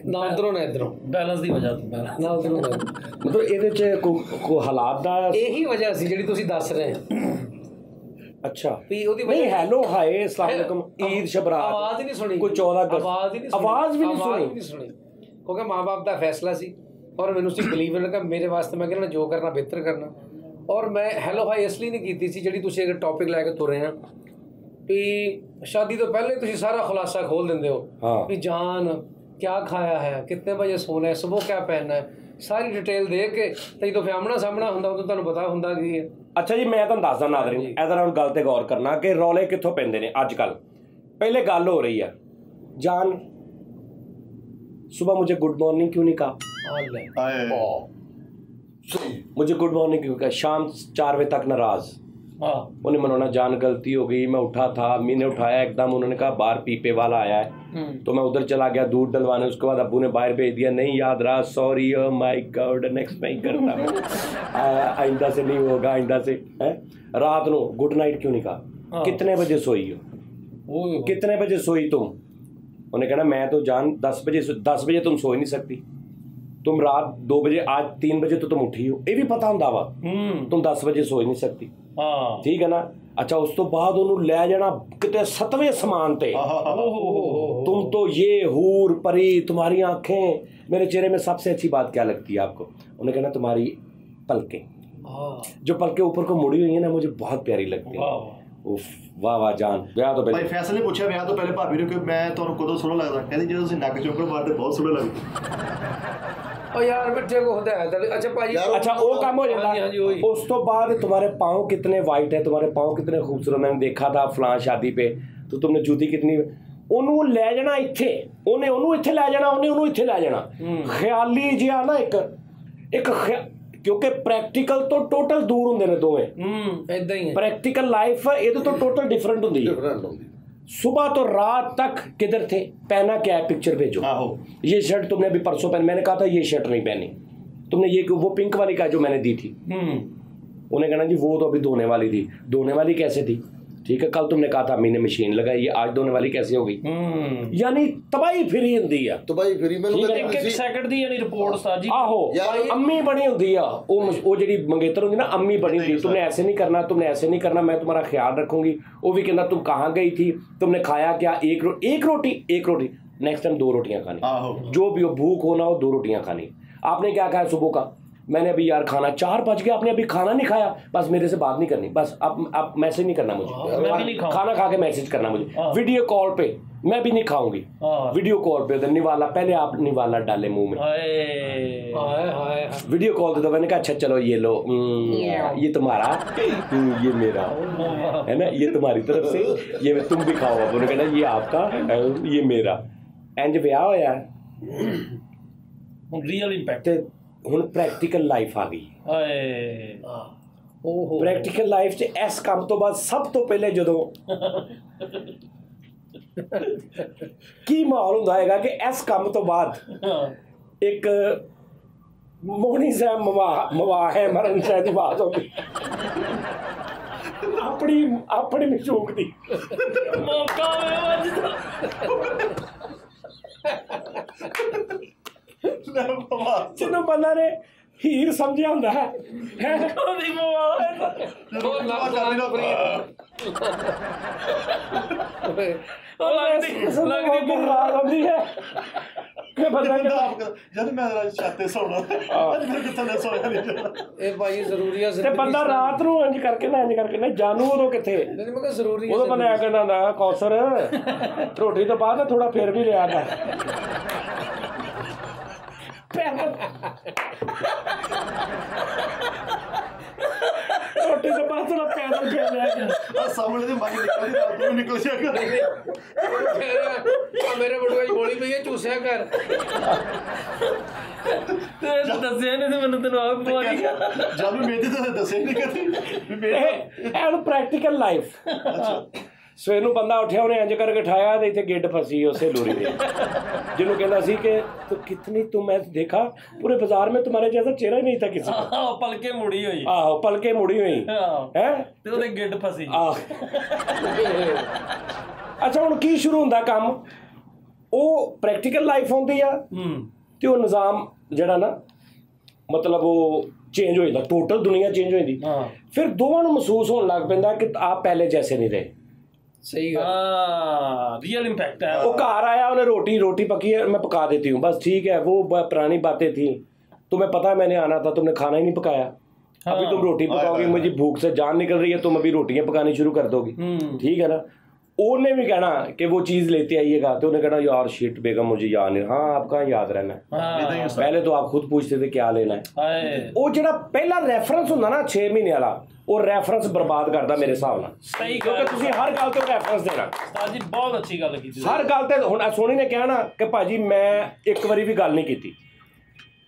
ਨਾ ਉਧਰੋਂ ਨਾ ਇਧਰੋਂ ਬੈਲੈਂਸ ਦੀ ਵਜ੍ਹਾ ਤੋਂ ਬੈਲੈਂਸ ਨਾ ਉਧਰੋਂ ਮਤਲਬ ਇਹਦੇ ਚ ਕੋਈ ਹਾਲਾਤ ਦਾ ਇਹੀ ਵਜ੍ਹਾ ਸੀ ਜਿਹੜੀ ਤੁਸੀਂ ਦੱਸ ਰਹੇ ਹੋ ਅੱਛਾ ਵੀ ਉਹਦੀ ਨਹੀਂ ਹੈਲੋ ਹਾਏ ਅਸਲਾਮ ਵਾਲੇਕਮ ਈਦ ਸ਼ਬਰਾਤ ਆਵਾਜ਼ ਹੀ ਨਹੀਂ ਸੁਣੀ ਕੋਈ 14 ਅਗਸਤ ਆਵਾਜ਼ ਹੀ ਨਹੀਂ ਆਵਾਜ਼ ਵੀ ਆਵਾਜ਼ ਨਹੀਂ ਨਹੀਂ ਸੁਣੀ ਕਿਉਂਕਿ ਮਾਂ-ਬਾਪ ਦਾ ਫੈਸਲਾ ਸੀ ਔਰ ਮੈਨੂੰ ਸੀ ਬਲੀਵ ਲੱਗਾ ਮੇਰੇ ਵਾਸਤੇ ਮੈਂ ਕਹਿੰਦਾ ਜੋ ਕਰਨਾ ਬਿਹਤਰ ਕਰਨਾ ਔਰ ਮੈਂ ਹੈਲੋ ਹਾਈ ਇਸ ਲਈ ਨਹੀਂ ਕੀਤੀ ਸੀ ਜਿਹੜੀ ਤੁਸੀਂ ਅਗਰ ਟੌਪਿਕ ਲੈ ਕੇ ਤੁਰੇ ਆ ਵੀ ਸ਼ਾਦੀ ਤੋਂ ਪਹਿਲੇ ਤੁਸੀਂ ਸਾਰਾ ਖੁਲਾਸਾ ਖੋਲ ਦਿੰਦੇ ਹੋ ਵੀ ਜਾਨ क्या खाया है कितने बजे सोना है सुबह क्या पहनना है सारी डिटेल दे के ਤੇ ਜਦੋਂ ਆਮਣਾ ਸਾਹਮਣਾ ਹੁੰਦਾ ਉਦੋਂ ਤੁਹਾਨੂੰ ਪਤਾ ਹੁੰਦਾ ਕੀ ਹੈ ਅੱਛਾ ਜੀ ਮੈਂ ਤੁਹਾਨੂੰ ਦੱਸਦਾ ਨਾਜ਼ਰੀਨ ਇਹਦਾ ਨਾਲ ਗੱਲ ਤੇ ਗੌਰ ਕਰਨਾ ਕਿ ਰੌਲੇ ਕਿੱਥੋਂ ਪੈਂਦੇ ਨੇ ਅੱਜ ਕੱਲ ਪਹਿਲੇ ਗੱਲ ਹੋ ਰਹੀ ਆ जान सुबह मुझे गुड मॉर्निंग क्यों नहीं कहा मुझे गुड मॉर्निंग क्यों कहा शाम 4 बजे तक नाराज उन्हें मनाना जान गलती हो गई मैं उठा था अम्मी ने उठाया एकदम उन्होंने कहा बाहर पीपे वाला आया है तो मैं उधर चला गया दूध डलवाने उसके बाद अब्बू ने बाहर भेज दिया नहीं याद रहा सॉरी माय गॉड नेक्स्ट मैं ही करता हूँ आइंदा से नहीं होगा आइंदा से है रात को गुड नाइट क्यों नहीं कहा कितने बजे सोई हो कितने बजे सोई तुम उन्हें कहना मैं तो जान 10 बजे तुम सो ही नहीं सकती तुम रात 2 बजे आज 3 बजे तो तुम उठी हो ये भी पता ਹੁੰਦਾ ਵਾ तुम 10 बजे सो ही नहीं सकती हाँ ठीक है ना अच्छा उस तो बाद ਉਹਨੂੰ ਲੈ ਜਾਣਾ ਕਿਤੇ 7वें आसमान पे तुम तो ये हूर परी तुम्हारी आंखें मेरे चेहरे में सबसे अच्छी बात क्या लगती है आपको उन्हें कहना तुम्हारी पलकें जो पलकें ऊपर को मुड़ी हुई है ना मुझे बहुत प्यारी लगती है ਵਾਹ ਵਾਹ ਜਾਨ ਵਿਆਹ ਤੋਂ ਭਾਈ ਪਹਿਲੇ ਫੈਸਲ ਨੇ ਪੁੱਛਿਆ ਵਿਆਹ ਤੋਂ ਪਹਿਲੇ ਭਾਬੀ ਨੂੰ ਕਿ ਮੈਂ ਤੁਹਾਨੂੰ ਕਦੋਂ ਸੋਹਣਾ ਲੱਗਦਾ, ਕਹਿੰਦੀ ਜਦੋਂ ਤੁਸੀਂ ਨੱਕ ਚੋਂਕਰ ਮਾਰਦੇ ਬਹੁਤ ਸੋਹਣਾ ਲੱਗਦਾ। ओ यार मिठे को होता है अच्छा भाई अच्छा वो काम हो जाता हाँ जी, है। वही। उस तो बाद तुम्हारे पाँव कितने वाइट है, तुम्हारे पाँव कितने खूबसूरत, मैंने देखा था फलां शादी पे, तो तुमने जूती कितनी, ਉਹਨੂੰ ਲੈ ਜਾਣਾ ਇੱਥੇ, ਉਹਨੇ ਉਹਨੂੰ ਇੱਥੇ ਲੈ ਜਾਣਾ, ਉਹਨੇ ਉਹਨੂੰ ਇੱਥੇ ਲੈ ਜਾਣਾ। ਖਿਆਲੀ ਜਿਹਾ ਨਾ ਇੱਕ ਕਿਉਂਕਿ ਪ੍ਰੈਕਟੀਕਲ ਤੋਂ ਟੋਟਲ ਦੂਰ ਹੁੰਦੇ ਨੇ ਦੋਵੇਂ। ਇਦਾਂ ਹੀ ਹੈ ਪ੍ਰੈਕਟੀਕਲ ਲਾਈਫ ਇਹਦੇ ਤੋਂ ਟੋਟਲ डिफरेंट ਹੁੰਦੀ है। सुबह तो रात तक किधर थे, पहना क्या है, पिक्चर भेजो। ये शर्ट तुमने अभी परसों पहनी, मैंने कहा था ये शर्ट नहीं पहनी तुमने, ये वो पिंक वाली का जो मैंने दी थी। उन्हें कहना जी वो तो अभी धोने वाली थी, धोने वाली कैसे थी, ठीक है, कल तुमने कहा था अम्मी ने मशीन लगाई, ये आज धोने वाली कैसे हो गई। यानी तबाही फिरी हुंदी है, ਤਬਾਈ ਫਿਰੀ ਮੈਨੂੰ ਇੱਕ ਸੈਕਿੰਡ ਦੀ ਯਾਨੀ ਰਿਪੋਰਟ ਸਾਜੀ आहो अम्मी बनी होंदी है वो ਜਿਹੜੀ ਮੰਗੇਤਰ ਹੁੰਦੀ ਨਾ अम्मी बनी होंदी, तुमने ऐसे नहीं करना, तुमने ऐसे नहीं करना, मैं तुम्हारा ख्याल रखूंगी। वो भी कहना तुम कहाँ गई थी, तुमने खाया क्या, एक रोटी, नेक्स्ट टाइम 2 रोटियां खानी, जो भी हो भूख होना हो 2 रोटियां खानी। आपने क्या खाया सुबह का, मैंने अभी यार खाना 4 बज गया, आपने अभी खाना नहीं खाया, बस मेरे से बात नहीं करनी, बस आप मैसेज नहीं करना मुझे, मैं भी नहीं खाऊंगा, खाना खा के मैसेज करना मुझे, वीडियो कॉल पे, मैं भी नहीं खाऊंगी, वीडियो कॉल पे उधर निवाला, पहले आप निवाला डाले मुंह में, वीडियो कॉल तो मैंने कहा अच्छा चलो ये लो, ये तुम्हारा, ये मेरा है ना, ये तुम्हारी तरफ से, ये तुम भी खाओ। अब उन्होंने कहना ये आपका, ये मेरा, इंज ब्याह होया रियल इंपैक्ट। ਹੁਣ ਪ੍ਰੈਕਟੀਕਲ ਲਾਈਫ ਆ ਗਈ। ਪ੍ਰੈਕਟੀਕਲ ਲਾਈਫ 'ਚ ਇਸ ਕੰਮ ਤੋਂ ਬਾਅਦ ਸਭ ਤੋਂ ਪਹਿਲੇ ਜਦੋਂ ਕੀ ਮਾਹੌਲ ਹੁੰਦਾ ਹੈਗਾ ਕਿ ਇਸ ਕੰਮ ਤੋਂ ਬਾਅਦ ਇੱਕ ਮੋਹਣੀ ਸਾਹਿਬ ਮਵਾਹ ਹੈ ਮਰਨ ਸਾਹਿਬ ਦੀ ਬਾਤ ਹੋ ਗਈ ਆਪਣੀ ਮਸ਼ੂਕ ਦੀ ਮੌਕਾ ਹੋਇਆ ਵੱਜਦਾ ਜਿਹਨੂੰ ਬੰਦਾ ਨੇ ਹੀਰ ਸਮਝਿਆ ਹੁੰਦਾ ਹੈ ਉਹਦੀ ਮਵਾਹ ਲੱਗਦੀ ਬੁਰਾ ਹੁੰਦੀ ਹੈ ਕਿ ਬੰਦਾ ਜਦ ਮੈਂ ਛਾਤੇ ਸੌਣਾ ਅੱਜ ਮੇਰੇ ਕਿੱਥੇ ਨਾ ਸੌਣਾ ਨਹੀਂ ਜਾਣਾ ਇਹ ਭਾਈ ਜ਼ਰੂਰੀ ਆ ਤੇ ਬੰਦਾ ਰਾਤ ਨੂੰ ਇੰਜ ਕਰਕੇ ਨਾ ਜਾਨੂ ਉਦੋਂ ਕਿੱਥੇ ਨਹੀਂ ਮੈਂ ਕਿਹਾ ਜ਼ਰੂਰੀ ਉਦੋਂ ਬਣਾਇਆ ਕਹਿੰਦਾ ਹੁੰਦਾ ਕੌਸਰ ਰੋਟੀ ਤੋਂ ਬਾਅਦ ਥੋੜਾ ਫੇਰ ਵੀ ਲਿਆ ਕਰ ਰੋਟੀ ਤੋਂ ਬਾਅਦ ਥੋੜਾ ਪੈਦਲ ਫੇਰ ਲਿਆ ਕਰ ਆ ਸਾਹਮਣੇ ਦੇ ਮੱਝ ਨਿਕਲਦੀ ਰਾਤ ਨੂੰ ਨਿਕਲ ਜਾ ਕਰ ਮੇਰੇ ਬੜੂਆ ਜੀ ਗੋਲੀ ਪਈ ਹੈ ਚੂਸਿਆ ਕਰ ਤੇ ਦੱਸਿਆ ਨਹੀਂ ਤੇ ਮੈਨੂੰ ਤੈਨੂੰ ਆਪ ਪਵਾ ਗਿਆ ਜਦ ਵੀ ਮੇਰੀ ਤਾਂ ਦੱਸਿਆ ਨਹੀਂ ਕਦੀ ਵੀ ਮੇਰੀ ਐਨ ਪ੍ਰੈਕਟੀਕਲ ਲਾਈਫ ਸਵੇਰ ਨੂੰ ਬੰਦਾ ਉੱਠਿਆ ਉਹਨੇ ਇੰਜ ਕਰਕੇ ਉਠਾਇਆ ਤੇ ਇੱਥੇ ਗਿੱਡ ਫਸੀ ਉਸੇ ਲੋਰੀ ਦੇ ਜਿਹਨੂੰ ਕਹਿੰਦਾ ਸੀ ਕਿ ਤੂੰ ਕਿਤਨੀ ਤੂੰ मैं देखा पूरे बाजार में तुम्हारे जैसा चेहरा ही नहीं था किसी का ਪਲਕੇ ਮੁੜੀ ਹੋਈ ਆਹੋ ਪਲਕੇ ਮੁੜੀ ਹੋਈ ਹੈ ਤੇ ਉਹਦੇ ਗਿੱਡ ਫਸੀ ਅੱਛਾ ਹੁਣ ਕੀ ਸ਼ੁਰੂ ਹੁੰਦਾ ਕੰਮ ਉਹ ਪ੍ਰੈਕਟੀਕਲ ਲਾਈਫ ਹੁੰਦੀ ਆ ਤੇ ਉਹ ਨਿਜ਼ਾਮ ਜਿਹੜਾ ਨਾ ਮਤਲਬ ਉਹ ਚੇਂਜ ਹੋ ਜਾਂਦਾ ਟੋਟਲ ਦੁਨੀਆ ਚੇਂਜ ਹੋ ਜਾਂਦੀ ਫਿਰ ਦੋਵਾਂ ਨੂੰ ਮਹਿਸੂਸ ਹੋਣ ਲੱਗ ਪੈਂਦਾ ਕਿ ਆਪ ਪਹਿਲੇ ਜੈਸੇ नहीं रहे सही है रियल इम्पैक्ट है वो घर आया उन्हें रोटी पकी है मैं पका देती हूँ बस ठीक है वो पुरानी बातें थी तुम्हें पता है मैंने आना था तुमने खाना ही नहीं पकाया अभी तुम रोटी पकाओगी मुझे भूख से जान निकल रही है तुम अभी रोटियां पकानी शुरू कर दोगी ठीक है ना उन्हें भी कहना कि वो चीज़ लेते आइएगा तो उन्हें कहना यार शिट बेगम मुझे याद नहीं हाँ आप कहाँ याद रहना है पहले तो आप खुद पूछते थे क्या लेना है वो जो पहला रेफरेंस होंगे ना 6 महीने वाला ਉਹ ਰੈਫਰੈਂਸ ਬਰਬਾਦ ਕਰਦਾ ਮੇਰੇ ਹਿਸਾਬ ਨਾਲ ਸਹੀ ਕਿਉਂਕਿ ਤੁਸੀਂ ਹਰ ਗੱਲ ਤੇ ਰੈਫਰੈਂਸ ਦੇਣਾ ਉਸਤਾਦ ਜੀ ਬਹੁਤ ਅੱਛੀ ਗੱਲ ਕੀਤੀ ਹਰ ਗੱਲ ਤੇ ਹੁਣ ਸੋਨੀ ਨੇ ਕਿਹਾ ਨਾ ਕਿ ਭਾਜੀ ਮੈਂ ਇੱਕ ਵਾਰੀ ਵੀ ਗੱਲ ਨਹੀਂ ਕੀਤੀ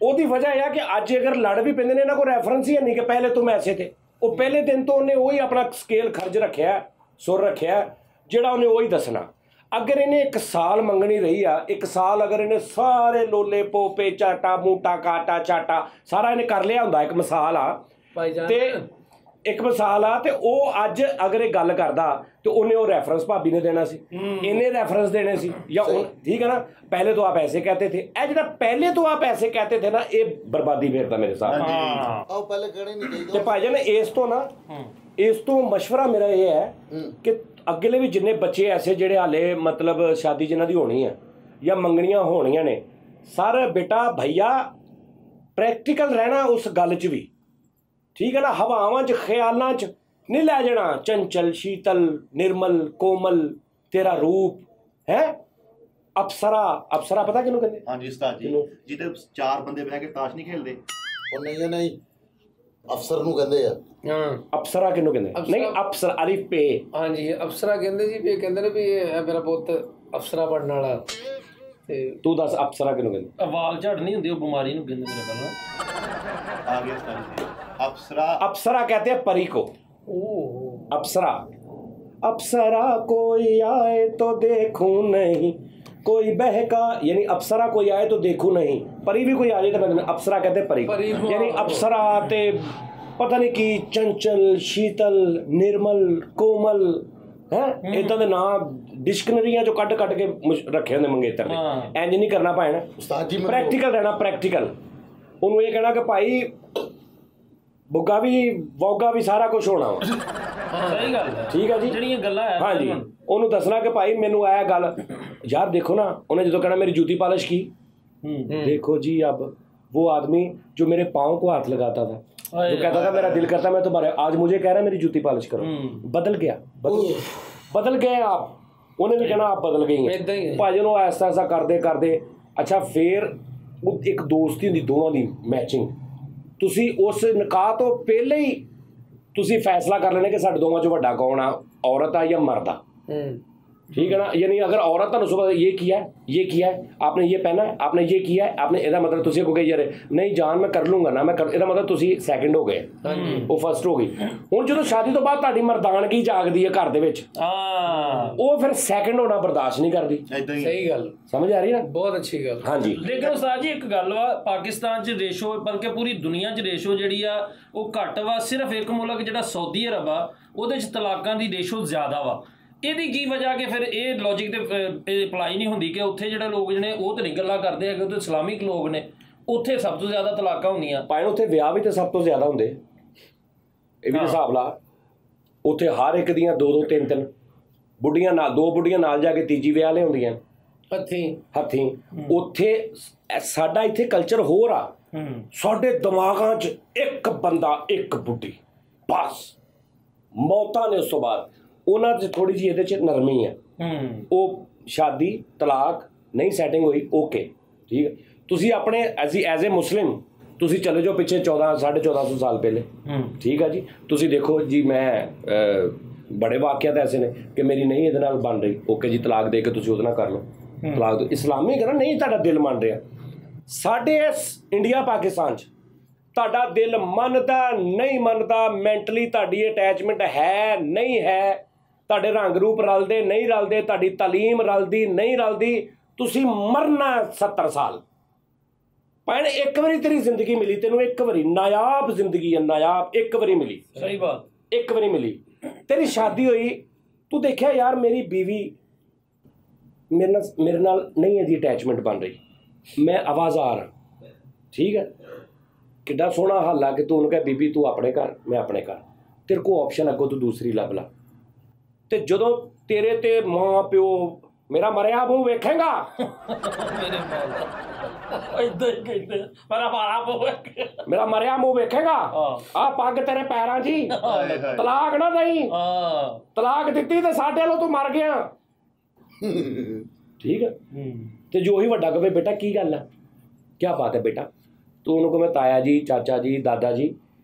ਉਹਦੀ ਵਜ੍ਹਾ ਇਹ ਆ ਕਿ ਅੱਜ ਅਗਰ ਲੜ ਵੀ ਪੈਂਦੇ ਨੇ ਇਹਨਾਂ ਕੋਲ ਰੈਫਰੈਂਸ ਹੀ ਨਹੀਂ ਕਿ ਪਹਿਲੇ ਤੁਮ ਐਸੇ ਥੇ ਉਹ ਪਹਿਲੇ ਦਿਨ ਤੋਂ ਉਹਨੇ ਉਹੀ ਆਪਣਾ ਸਕੇਲ ਖਰਚ ਰੱਖਿਆ ਸੁਰ ਰੱਖਿਆ ਜਿਹੜਾ ਉਹਨੇ ਉਹੀ ਦੱਸਣਾ ਅਗਰ ਇਹਨੇ 1 ਸਾਲ ਮੰਗਣੀ ਰਹੀ ਆ 1 ਸਾਲ ਅਗਰ ਇਹਨੇ ਸਾਰੇ ਲੋਲੇ ਪੋਪੇ ਚਾਟਾ ਮੂਟਾ ਕਾਟਾ ਚਾਟਾ ਸਾਰਾ ਇਹਨੇ ਕਰ ਲਿਆ ਹੁੰਦਾ ਇੱਕ ਮਿਸਾਲ ਆ ਤੇ ਇੱਕ ਮਿਸਾਲ ਆ ਤੇ ਉਹ ਅੱਜ ਅਗਰ ਇਹ ਗੱਲ ਕਰਦਾ ਤੇ ਉਹਨੇ ਉਹ ਰੈਫਰੈਂਸ ਭਾਬੀ ਨੇ ਦੇਣਾ ਸੀ ਇਹਨੇ ਰੈਫਰੈਂਸ ਦੇਣੇ ਸੀ ਜਾਂ ਠੀਕ ਹੈ ਨਾ ਪਹਿਲੇ ਤੋਂ ਆਪ ਐਸੇ ਕਹਤੇ ਥੇ ਇਹ ਜਿਹੜਾ ਪਹਿਲੇ ਤੋਂ ਆਪ ਐਸੇ ਕਹਤੇ ਥੇ ਨਾ ਇਹ ਬਰਬਾਦੀ ਫੇਰਦਾ ਮੇਰੇ ਸਾਥ ਆਹ ਪਹਿਲੇ ਕਹਿਣੇ ਨਹੀਂ ਚਾਹੀਦਾ ਤੇ ਭਾਈ ਜਾਨ ਇਸ ਤੋਂ ਮਸ਼ਵਰਾ ਮੇਰਾ ਇਹ ਹੈ ਕਿ ਅੱਗੇਲੇ ਵੀ ਜਿੰਨੇ ਬੱਚੇ ਐਸੇ ਜਿਹੜੇ ਹਾਲੇ ਮਤਲਬ ਸ਼ਾਦੀ ਜਿਨ੍ਹਾਂ ਦੀ ਹੋਣੀ ਹੈ ਜਾਂ ਮੰਗਣੀਆਂ ਹੋਣੀਆਂ ਨੇ ਸਰ ਬੇਟਾ ਭਈਆ ਪ੍ਰੈਕਟੀਕਲ ਰਹਿਣਾ ਉਸ ਗੱਲ 'ਚ ਵੀ ਠੀਕ ਹੈ ਨਾ ਹਵਾਵਾਂ 'ਚ ਖਿਆਲਾਂ 'ਚ नहीं लै जाना चंचल शीतल निर्मल कोमल तेरा रूप है अप्सरा अप्सरा पता किनू कहंदे हाँ जी उस्ताद जी जिते 4 बंदे बह के ताश नहीं खेलते ਉਹ ਨਹੀਂ ਅਫਸਰ ਨੂੰ ਕਹਿੰਦੇ ਆ ਹਾਂ अप्सरा किनू कहंदे नहीं अप्सरा अलिफ पे ਹਾਂਜੀ ਅਫਸਰਾ ਕਹਿੰਦੇ ਜੀ ਵੀ ਕਹਿੰਦੇ ਨੇ ਵੀ ਇਹ ਮੇਰਾ ਪੁੱਤ ਅਫਸਰਾ ਬਣਨ ਵਾਲਾ ਤੇ तू दस अप्सरा किनू कहंदे ਵਾਲ ਝੜ ਨਹੀਂ ਹੁੰਦੀ ਉਹ ਬਿਮਾਰੀ ਨੂੰ ਕਹਿੰਦੇ ਮੇਰੇ ਪਹਿਲਾਂ आ गया उस्ताद जी अप्सरा अप्सरा कहते हैं परी को ਉਹ अप्सरा अप्सरा कोई आए तो देखूं नहीं कोई बहका यानी अप्सरा कोई आए तो देखूं नहीं परी भी कोई आ जाए तो मैं अप्सरा कहते परी परी को यानी अप्सरा ते पता नहीं की चंचल शीतल निर्मल कोमल है इदां दे नाम डिक्शनरीਆਂ ਚੋਂ ਕੱਢ ਕੇ ਰੱਖੇ ਹੁੰਦੇ ਮੰਗੇਤਰ ਨੇ ਇੰਜ ਨਹੀਂ ਕਰਨਾ ਭਾਣਾ ਉਸਤਾਦ ਜੀ ਪ੍ਰੈਕਟੀਕਲ ਰਹਿਣਾ ਪ੍ਰੈਕਟੀਕਲ ਉਹਨੂੰ ਇਹ ਕਹਿਣਾ ਕਿ ਭਾਈ ਬੁੱਗਾ ਵੀ ਵੋਗਾ ਵੀ ਸਾਰਾ ਕੁਝ ਹੋਣਾ ਵਾ ਸਹੀ ਗੱਲ ਹੈ ਠੀਕ ਹੈ ਜੀ ਜਿਹੜੀਆਂ ਗੱਲਾਂ ਹੈ ਹਾਂਜੀ ਉਹਨੂੰ ਦੱਸਣਾ ਕਿ ਭਾਈ ਮੈਨੂੰ ਇਹ ਗੱਲ यार देखो ना उन्हें जो कहना मेरी जूती पॉलिश की देखो जी अब वो आदमी जो मेरे पाँव को हाथ लगाता था जो कहता था मेरा दिल करता मैं तुम्हारे आज मुझे कह रहा है मेरी जूती पॉलिश करो बदल गया बदल गए आप उन्हें भी कहना आप बदल गई हैं भाजी ਨੂੰ ऐसा ऐसा ਕਰਦੇ अच्छा फिर एक दोस्ती ਹੁੰਦੀ ਦੋਵਾਂ ਦੀ ਮੈਚਿੰਗ ਤੁਸੀਂ ਉਸ ਨਿਕਾਹ ਤੋਂ ਪਹਿਲੇ ਹੀ ਤੁਸੀਂ ਫੈਸਲਾ ਕਰ ਲੈਣਾ ਕਿ ਸਾਡੇ ਦੋਵਾਂ ਚੋਂ ਵੱਡਾ ਕੌਣ ਆ ਔਰਤ ਆ ਜਾਂ ਮਰਦ ਆ ठीक है ना यानी अगर औरत ने सुबह ये किया है आपने ये पहना है आपने ये किया है आपने ਇਹਦਾ मतलब ਤੁਸੀਂ ਕਹੋਗੇ ਯਾਰ ਨਹੀਂ ਜਾਨ ਮੈਂ ਕਰ ਲੂੰਗਾ ਨਾ ਮੈਂ ਕਰ ਇਹਦਾ ਮਤਲਬ ਤੁਸੀਂ ਸੈਕਿੰਡ ਹੋ ਗਏ ਉਹ ਫਸਟ ਹੋ ਗਈ ਹੁਣ ਜਦੋਂ ਸ਼ਾਦੀ ਤੋਂ ਬਾਅਦ ਤੁਹਾਡੀ ਮਰਦਾਨਗੀ ਜਾਗਦੀ ਹੈ ਘਰ ਦੇ ਵਿੱਚ ਉਹ ਫਿਰ ਸੈਕਿੰਡ ਹੋਣਾ ਬਰਦਾਸ਼ਤ ਨਹੀਂ ਕਰਦੀ ਸਹੀ ਗੱਲ ਸਮਝ ਆ ਰਹੀ ਨਾ ਬਹੁਤ ਅੱਛੀ ਗੱਲ ਹਾਂਜੀ ਲੇਕਿਨ ਉਸਤਾਦ ਜੀ ਇੱਕ ਗੱਲ ਵਾ ਪਾਕਿਸਤਾਨ 'ਚ ਰੇਸ਼ੋ ਬਲਕਿ ਪੂਰੀ ਦੁਨੀਆ 'ਚ ਰੇਸ਼ੋ ਜਿਹੜੀ ਆ ਉਹ ਘੱਟ ਵਾ ਸਿਰਫ ਇੱਕ ਮੁਲਕ ਜਿਹੜਾ ਸਾਊਦੀ ਅਰਬ ਆ ਉਹਦੇ 'ਚ ਤਲਾਕਾਂ ਦੀ ਰੇਸ਼ੋ ਜ਼ਿਆਦਾ ਵਾ ਇਹਦੀ ਕੀ ਵਜ੍ਹਾ ਕਿ ਫਿਰ ਇਹ ਲੌਜਿਕ ਤੇ ਅਪਲਾਈ ਨਹੀਂ ਹੁੰਦੀ ਕਿ ਉੱਥੇ ਜਿਹੜੇ ਲੋਕ ਜਿਹੜੇ ਉਹ ਤਾਂ ਨਹੀਂ ਗੱਲਾਂ ਕਰਦੇ ਹੈਗੇ ਉੱਥੇ ਇਸਲਾਮਿਕ ਲੋਕ ਨੇ ਉੱਥੇ ਸਭ ਤੋਂ ਜ਼ਿਆਦਾ ਤਲਾਕਾਂ ਹੁੰਦੀਆਂ ਭਾਵੇਂ ਉੱਥੇ ਵਿਆਹ ਵੀ ਤਾਂ ਸਭ ਤੋਂ ਜ਼ਿਆਦਾ ਹੁੰਦੇ ਇਹ ਵੀ ਹਿਸਾਬ ਲਾ ਉੱਥੇ ਹਰ ਇੱਕ ਦੀਆਂ 2-2 3-3 ਬੁੱਢੀਆਂ ਨਾਲ 2 ਬੁੱਢੀਆਂ ਨਾਲ ਜਾ ਕੇ ਤੀਜੀ ਵਿਆਹ ਲਿਆਉਂਦੀਆਂ ਹੱਥੀਂ ਉੱਥੇ ਸਾਡਾ ਇੱਥੇ ਕਲਚਰ ਹੋਰ ਆ ਸਾਡੇ ਦਿਮਾਗਾਂ 'ਚ ਇੱਕ ਬੰਦਾ ਇੱਕ ਬੁੱਢੀ ਬਸ ਮੌਤਾਂ ਨੇ ਉਸ ਤੋਂ ਬਾਅਦ ਉਹਨਾਂ 'ਚ ਥੋੜ੍ਹੀ ਜਿਹੀ ਇਹਦੇ 'ਚ ਨਰਮੀ ਆ ਉਹ ਸ਼ਾਦੀ ਤਲਾਕ ਨਹੀਂ ਸੈਟਿੰਗ ਹੋਈ ਓਕੇ ਠੀਕ ਹੈ ਤੁਸੀਂ ਆਪਣੇ ਐਜ਼ ਏ ਮੁਸਲਿਮ ਤੁਸੀਂ ਚਲੇ ਜਾਓ ਪਿੱਛੇ 1400 ਸਾਲ ਪਹਿਲੇ ਠੀਕ ਆ ਜੀ ਤੁਸੀਂ ਦੇਖੋ ਜੀ ਮੈਂ ਬੜੇ ਵਾਕਿਆਤ ਐਸੇ ਨੇ ਕਿ ਮੇਰੀ ਨਹੀਂ ਇਹਦੇ ਨਾਲ ਬਣ ਰਹੀ ਓਕੇ ਜੀ ਤਲਾਕ ਦੇ ਕੇ ਤੁਸੀਂ ਉਹਦੇ ਨਾਲ ਕਰ ਲਓ ਤਲਾਕ ਦੋ ਇਸਲਾਮੀ ਕਰਾਂ ਨਹੀਂ ਤੁਹਾਡਾ ਦਿਲ ਮੰਨ ਰਿਹਾ ਸਾਡੇ ਇਸ ਇੰਡੀਆ ਪਾਕਿਸਤਾਨ 'ਚ ਤੁਹਾਡਾ ਦਿਲ ਮੰਨਦਾ ਨਹੀਂ ਮੰਨਦਾ ਮੈਂਟਲੀ ਤੁਹਾਡੀ ਅਟੈਚਮੈਂਟ ਹੈ ਨਹੀਂ ਹੈ ਤੁਹਾਡੇ ਰੰਗ ਰੂਪ ਰਲਦੇ ਨਹੀਂ ਰਲਦੇ ਤੁਹਾਡੀ ਤਾਲੀਮ ਰਲਦੀ ਨਹੀਂ ਰਲਦੀ ਤੁਸੀਂ ਮਰਨਾ 70 ਸਾਲ ਭੈਣ ਇੱਕ ਵਾਰੀ ਤੇਰੀ ਜ਼ਿੰਦਗੀ ਮਿਲੀ ਤੈਨੂੰ ਇੱਕ ਵਾਰੀ ਨਾਯਾਬ ਜ਼ਿੰਦਗੀ ਹੈ ਨਾਯਾਬ ਇੱਕ ਵਾਰੀ ਮਿਲੀ ਸਹੀ ਬਾਤ ਇੱਕ ਵਾਰੀ ਮਿਲੀ ਤੇਰੀ ਸ਼ਾਦੀ ਹੋਈ ਤੂੰ ਦੇਖਿਆ ਯਾਰ ਮੇਰੀ ਬੀਵੀ ਮੇਰੇ ਨਾਲ ਨਹੀਂ ਇਹਦੀ ਅਟੈਚਮੈਂਟ ਬਣ ਰਹੀ ਮੈਂ ਆਵਾਜ਼ਾਰ ਠੀਕ ਹੈ ਕਿੱਡਾ ਸੋਹਣਾ ਹੱਲ ਆ ਕਿ ਤੂੰ ਉਹਨੂੰ ਕਹਿ ਬੀਬੀ ਤੂੰ ਆਪਣੇ ਘਰ ਮੈਂ ਆਪਣੇ ਘਰ ਤੇਰੇ ਕੋਲ ਆਪਸ਼ਨ ਅੱਗੋਂ ਤੂੰ ਦੂਸਰੀ ਲੱਭ ਲਾ ਤੇ ਜਦੋਂ ਤੇਰੇ ਤੇ ਮਾਂ ਪਿਓ ਮੇਰਾ ਮਰਿਆ ਮੂੰਹ ਵੇਖੇਗਾ ਮੇਰੇ ਇਦਾਂ ਹੀ ਕਹਿੰਦੇ ਮੇਰਾ ਮਰਿਆ ਮੂੰਹ ਵੇਖੇਗਾ ਆ ਪੱਗ ਤੇਰੇ ਪੈਰਾਂ 'ਚ ਹੀ ਤਲਾਕ ਨਾ ਦੇਈ ਤਲਾਕ ਦਿੱਤੀ ਤੇ ਸਾਡੇ ਵੱਲੋਂ ਤੂੰ ਮਰ ਗਿਆ ਠੀਕ ਹੈ ਤੇ ਜੋ ਹੀ ਵੱਡਾ ਕਹੇ ਬੇਟਾ ਕੀ ਗੱਲ ਆ ਕੀ ਬਾਤ ਹੈ ਬੇਟਾ ਤੂੰ ਉਹਨੂੰ ਕਹੇ ਤਾਇਆ ਜੀ ਚਾਚਾ ਜੀ ਦਾਦਾ ਜੀ